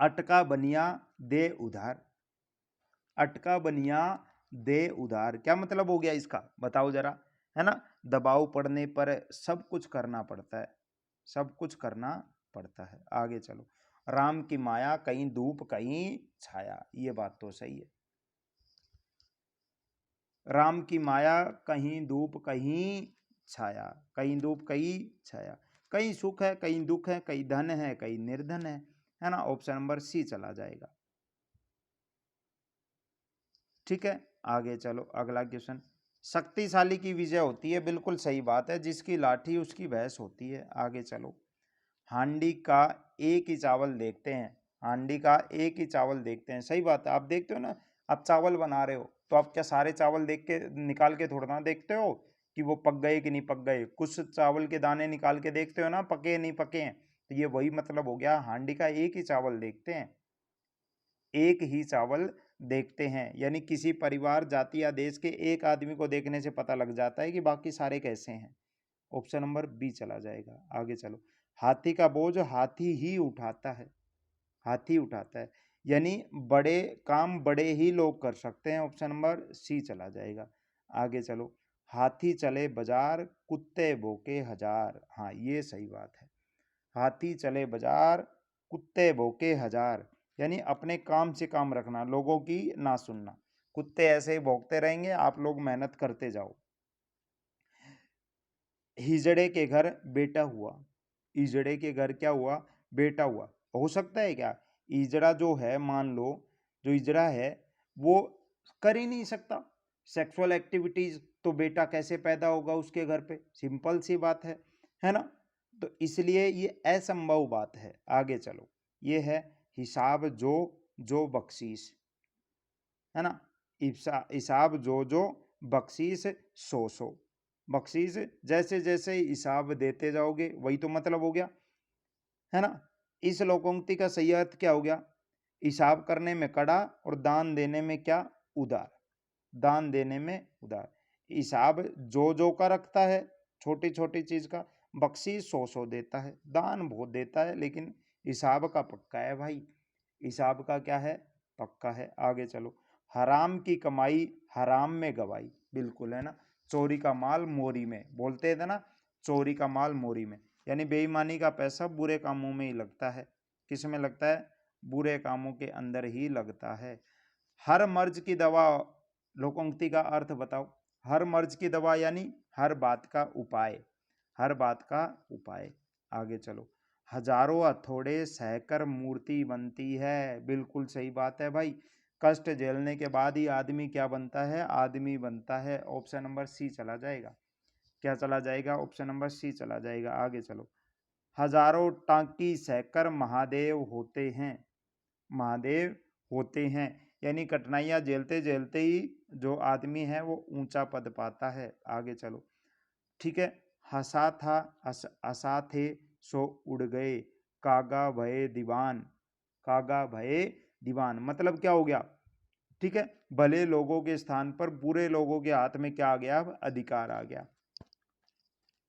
अटका बनिया दे उधार, अटका बनिया दे उधार, क्या मतलब हो गया इसका? बताओ जरा, है ना। दबाव पड़ने पर सब कुछ करना पड़ता है, सब कुछ करना पड़ता है। आगे चलो, राम की माया कहीं धूप कहीं छाया, ये बात तो सही है। राम की माया कहीं धूप कहीं छाया, कहीं धूप कहीं छाया, कहीं सुख है कहीं दुख है, कहीं धन है कहीं निर्धन है ना। ऑप्शन नंबर सी चला जाएगा। ठीक है, आगे चलो अगला क्वेश्चन। शक्तिशाली की विजय होती है, बिल्कुल सही बात है, जिसकी लाठी उसकी भैंस होती है। आगे चलो। हांडी का एक ही चावल देखते हैं, हांडी का एक ही चावल देखते हैं, सही बात है। आप देखते हो ना, आप चावल बना रहे हो तो आप क्या सारे चावल देख के निकाल के थोड़ा ना देखते हो कि वो पक गए कि नहीं पक गए, कुछ चावल के दाने निकाल के देखते हो ना, पके नहीं पके हैं। तो ये वही मतलब हो गया, हांडी का एक ही चावल देखते हैं, एक ही चावल देखते हैं, यानी किसी परिवार जाति या देश के एक आदमी को देखने से पता लग जाता है कि बाकी सारे कैसे हैं। ऑप्शन नंबर बी चला जाएगा। आगे चलो। हाथी का बोझ हाथी ही उठाता है, हाथी उठाता है, यानी बड़े काम बड़े ही लोग कर सकते हैं। ऑप्शन नंबर सी चला जाएगा। आगे चलो। हाथी चले बाजार कुत्ते भौंके हजार, हाँ ये सही बात है। हाथी चले बाजार कुत्ते भौंके हजार, यानी अपने काम से काम रखना, लोगों की ना सुनना। कुत्ते ऐसे ही भौंकते रहेंगे, आप लोग मेहनत करते जाओ। हिजड़े के घर बेटा हुआ, इजड़े के घर क्या हुआ, बेटा हुआ। हो सकता है क्या, इजड़ा जो है, मान लो जो इजड़ा है वो कर ही नहीं सकता सेक्सुअल एक्टिविटीज, तो बेटा कैसे पैदा होगा उसके घर पे, सिंपल सी बात है ना। तो इसलिए ये असंभव बात है। आगे चलो। ये है हिसाब जो बख्शीश, है ना। हिसाब जो बख्शीश सो, बख्शीश जैसे जैसे हिसाब देते जाओगे, वही तो मतलब हो गया, है ना। इस लोकोक्ति का सही अर्थ क्या हो गया, हिसाब करने में कड़ा और दान देने में क्या, उदार, दान देने में उदार। हिसाब जो का रखता है छोटी छोटी चीज का, बख्शीश सो देता है, दान बहुत देता है, लेकिन हिसाब का पक्का है भाई, हिसाब का क्या है, पक्का है। आगे चलो। हराम की कमाई हराम में गवाई, बिल्कुल है ना। चोरी का माल मोरी में, बोलते थे ना, चोरी का माल मोरी में, यानी बेईमानी का पैसा बुरे कामों में ही लगता है। किस में लगता है, बुरे कामों के अंदर ही लगता है। हर मर्ज की दवा, लोकोक्ति का अर्थ बताओ। हर मर्ज की दवा यानी हर बात का उपाय, हर बात का उपाय। आगे चलो। हजारों हथौड़े सहकर मूर्ति बनती है, बिल्कुल सही बात है भाई। कष्ट झेलने के बाद ही आदमी क्या बनता है, आदमी बनता है। ऑप्शन नंबर सी चला जाएगा। क्या चला जाएगा, ऑप्शन नंबर सी चला जाएगा। आगे चलो। हजारों टांकी सहकर महादेव होते हैं, महादेव होते हैं, यानी कठिनाइयां झेलते झेलते ही जो आदमी है वो ऊंचा पद पाता है। आगे चलो। ठीक है। हंसा था हंसा थे सो उड़ गए, कागा भये दीवान, कागा भये दीवान, मतलब क्या हो गया, ठीक है, भले लोगों के स्थान पर बुरे लोगों के हाथ में क्या आ गया, अब अधिकार आ गया।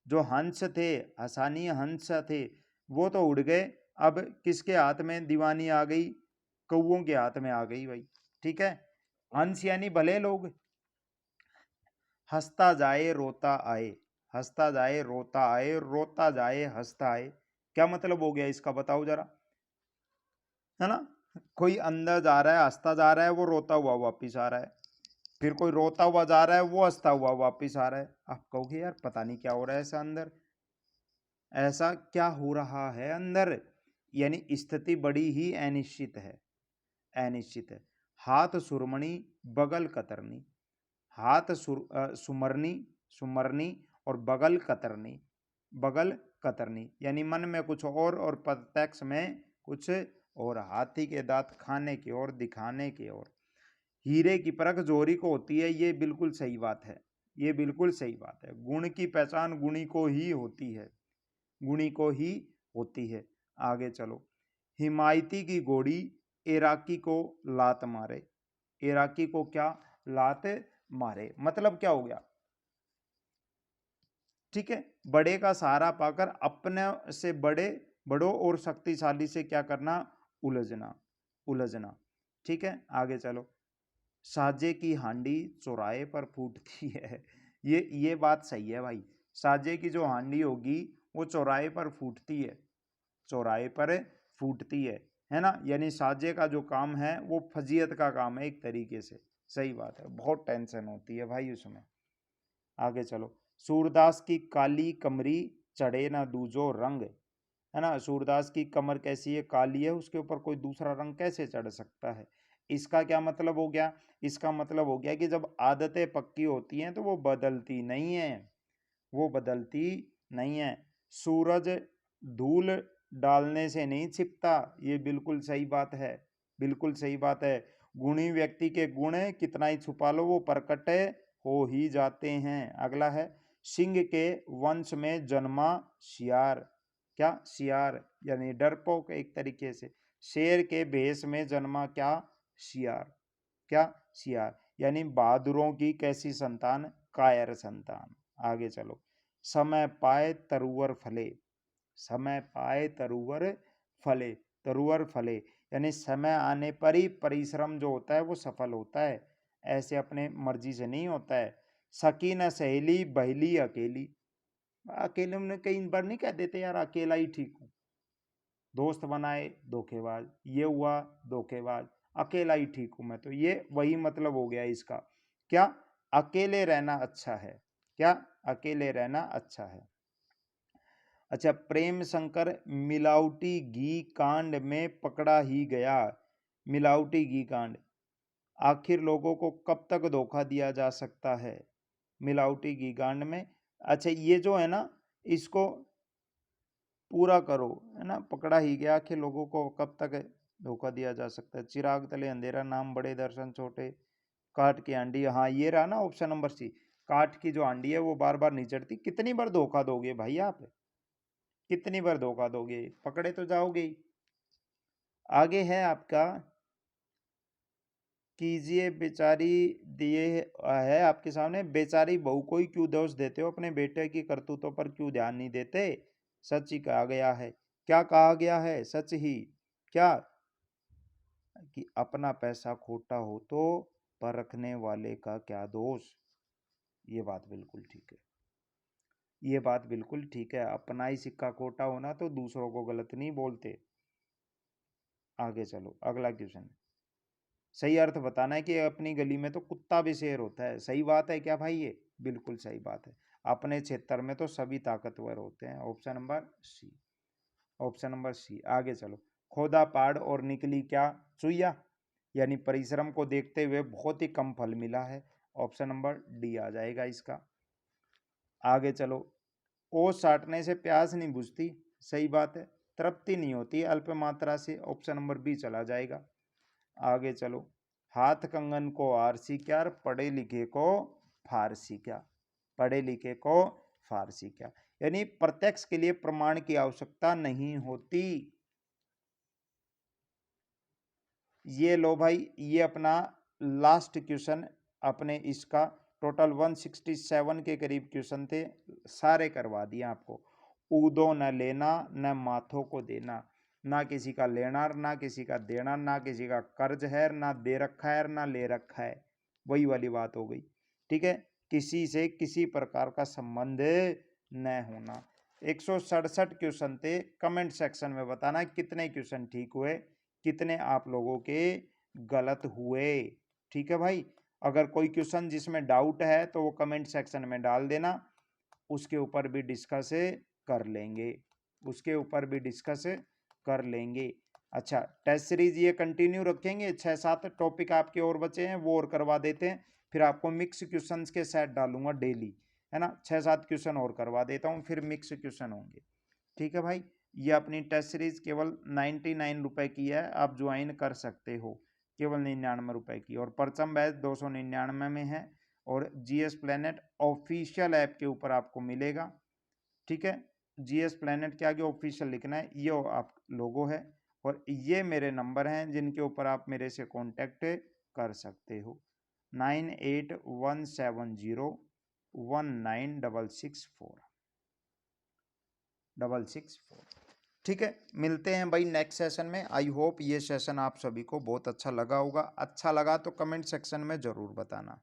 जो हंस थे, हसानी हंस थे, वो तो उड़ गए, अब किसके हाथ में दीवानी आ गई, कौओं के हाथ में आ गई भाई। ठीक है। हंस यानी भले लोग। हंसता जाए रोता आए, हंसता जाए रोता आए, रोता जाए हंसता आए, क्या मतलब हो गया इसका, बताओ जरा, है ना। कोई अंदर जा रहा है, हंसता जा रहा है, वो रोता हुआ वापिस आ रहा है, फिर कोई रोता हुआ जा रहा है, वो हंसता हुआ वापिस आ रहा है। आप कहोगे यार पता नहीं क्या हो रहा है ऐसा अंदर, ऐसा क्या हो रहा है अंदर, यानी स्थिति बड़ी ही अनिश्चित है, अनिश्चित है। हाथ सुरमणी बगल कतरनी, हाथ सुमरनी, सुमरनी और बगल कतरनी, बगल कतरनी, यानी मन में कुछ और प्रत्यक्ष में कुछ और, हाथी के दांत खाने की ओर, दिखाने की ओर। हीरे की परख जोहरी को होती है, ये बिल्कुल सही बात है, ये बिल्कुल सही बात है। गुण की पहचान गुणी को ही होती है, गुणी को ही होती है। आगे चलो। हिमायती की घोड़ी इराकी को लात मारे, इराकी को क्या, लात मारे, मतलब क्या हो गया, ठीक है, बड़े का सहारा पाकर अपने से बड़ों और शक्तिशाली से क्या करना, उलझना, उलझना। ठीक है। आगे चलो। साजे की हांडी चौराहे पर फूटती है, ये बात सही है भाई। साजे की जो हांडी होगी वो चौराहे पर फूटती है, चौराहे पर फूटती है ना, यानी साजे का जो काम है वो फजीयत का काम है एक तरीके से, सही बात है, बहुत टेंशन होती है भाई उसमें। आगे चलो। सूरदास की काली कमरी चढ़े ना दूजो रंग, है ना। सूरदास की कमर कैसी है, काली है, उसके ऊपर कोई दूसरा रंग कैसे चढ़ सकता है। इसका क्या मतलब हो गया, इसका मतलब हो गया कि जब आदतें पक्की होती हैं तो वो बदलती नहीं है, वो बदलती नहीं है। सूरज धूल डालने से नहीं छिपता, ये बिल्कुल सही बात है, बिल्कुल सही बात है। गुणी व्यक्ति के गुण कितना ही छुपा लो वो प्रकट हो ही जाते हैं। अगला है, सिंह के वंश में जन्मा सियार, क्या सियार, यानी डरपोक एक तरीके से। शेर के भेष में जन्मा क्या, सियार, क्या सियार, यानी बहादुरों की कैसी संतान, कायर संतान। आगे चलो, समय पाए तरुवर फले, समय पाए तरुवर फले, तरुवर फले, यानी समय आने पर ही परिश्रम जो होता है वो सफल होता है, ऐसे अपने मर्जी से नहीं होता है। सकी न सहेली बहली अकेली, अकेले में कई बार नहीं कह देते यार अकेला ही ठीक हूँ, दोस्त बनाए धोखेबाज, ये हुआ धोखेबाज, अकेला ही ठीक हूं मैं, तो ये वही मतलब हो गया इसका, क्या अकेले रहना अच्छा है, क्या अकेले रहना अच्छा है। अच्छा, प्रेम शंकर मिलावटी घी कांड में पकड़ा ही गया, मिलावटी घी कांड, आखिर लोगों को कब तक धोखा दिया जा सकता है मिलावटी घी कांड में। अच्छा, ये जो है ना इसको पूरा करो, है ना, पकड़ा ही गया कि लोगों को कब तक धोखा दिया जा सकता है। चिराग तले अंधेरा, नाम बड़े दर्शन छोटे, काठ की आंडी, हाँ ये रहा ना ऑप्शन नंबर सी, काठ की जो आंडी है वो बार बार नहीं चढ़ती। कितनी बार धोखा दोगे भाई आप, कितनी बार धोखा दोगे, पकड़े तो जाओगे ही। आगे है आपका, कीजिए बेचारी, दिए है आपके सामने, बेचारी बहू को ही क्यों दोष देते हो, अपने बेटे की करतूतों पर क्यों ध्यान नहीं देते। सच ही कहा गया है, क्या कहा गया है, सच ही, क्या कि अपना पैसा खोटा हो तो परखने वाले का क्या दोष। ये बात बिल्कुल ठीक है, ये बात बिल्कुल ठीक है, अपना ही सिक्का खोटा होना तो दूसरों को गलत नहीं बोलते। आगे चलो, अगला क्वेश्चन, सही अर्थ बताना है कि अपनी गली में तो कुत्ता भी शेर होता है, सही बात है क्या भाई, ये बिल्कुल सही बात है। अपने क्षेत्र में तो सभी ताकतवर होते हैं, option number C, option number C. आगे चलो, खोदा पहाड़ और निकली क्या चुईया, यानी परिश्रम को देखते हुए बहुत ही कम फल मिला है, ऑप्शन नंबर डी आ जाएगा इसका। आगे चलो, ओस साटने से प्यास नहीं बुझती, सही बात है, तृप्ति नहीं होती अल्प मात्रा से, ऑप्शन नंबर बी चला जाएगा। आगे चलो, हाथ कंगन को आरसी क्या, पढ़े लिखे को फारसी क्या, पढ़े लिखे को फारसी क्या, यानी प्रत्यक्ष के लिए प्रमाण की आवश्यकता नहीं होती। ये लो भाई, ये अपना लास्ट क्वेश्चन, अपने इसका टोटल 167 के करीब क्वेश्चन थे, सारे करवा दिए आपको। ऊदो न लेना न माथों को देना, ना किसी का लेना ना किसी का देना, ना किसी का कर्ज है ना दे रखा है ना ले रखा है, वही वाली बात हो गई। ठीक है, किसी से किसी प्रकार का संबंध न होना। 167 क्वेश्चन थे, कमेंट सेक्शन में बताना कितने क्वेश्चन ठीक हुए, कितने आप लोगों के गलत हुए। ठीक है भाई, अगर कोई क्वेश्चन जिसमें डाउट है तो वो कमेंट सेक्शन में डाल देना, उसके ऊपर भी डिस्कस कर लेंगे, उसके ऊपर भी डिस्कस कर लेंगे। अच्छा, टेस्ट सीरीज ये कंटिन्यू रखेंगे, 6-7 टॉपिक आपके और बचे हैं वो और करवा देते हैं, फिर आपको मिक्स क्वेश्चंस के सेट डालूंगा डेली, है ना, 6-7 क्वेश्चन और करवा देता हूँ, फिर मिक्स क्वेश्चन होंगे। ठीक है भाई, ये अपनी टेस्ट सीरीज केवल 99 रुपए की है, आप ज्वाइन कर सकते हो, केवल 99 रुपए की, और परचम बैच 299 में है, और जीएस प्लेनेट ऑफिशियल ऐप के ऊपर आपको मिलेगा। ठीक है, जीएस प्लेनेट के आगे ऑफिशियल लिखना है, ये आप लोगो है, और ये मेरे नंबर हैं जिनके ऊपर आप मेरे से कांटेक्ट कर सकते हो, 9817019664। ठीक है, मिलते हैं भाई नेक्स्ट सेशन में। आई होप ये सेशन आप सभी को बहुत अच्छा लगा होगा, अच्छा लगा तो कमेंट सेक्शन में ज़रूर बताना।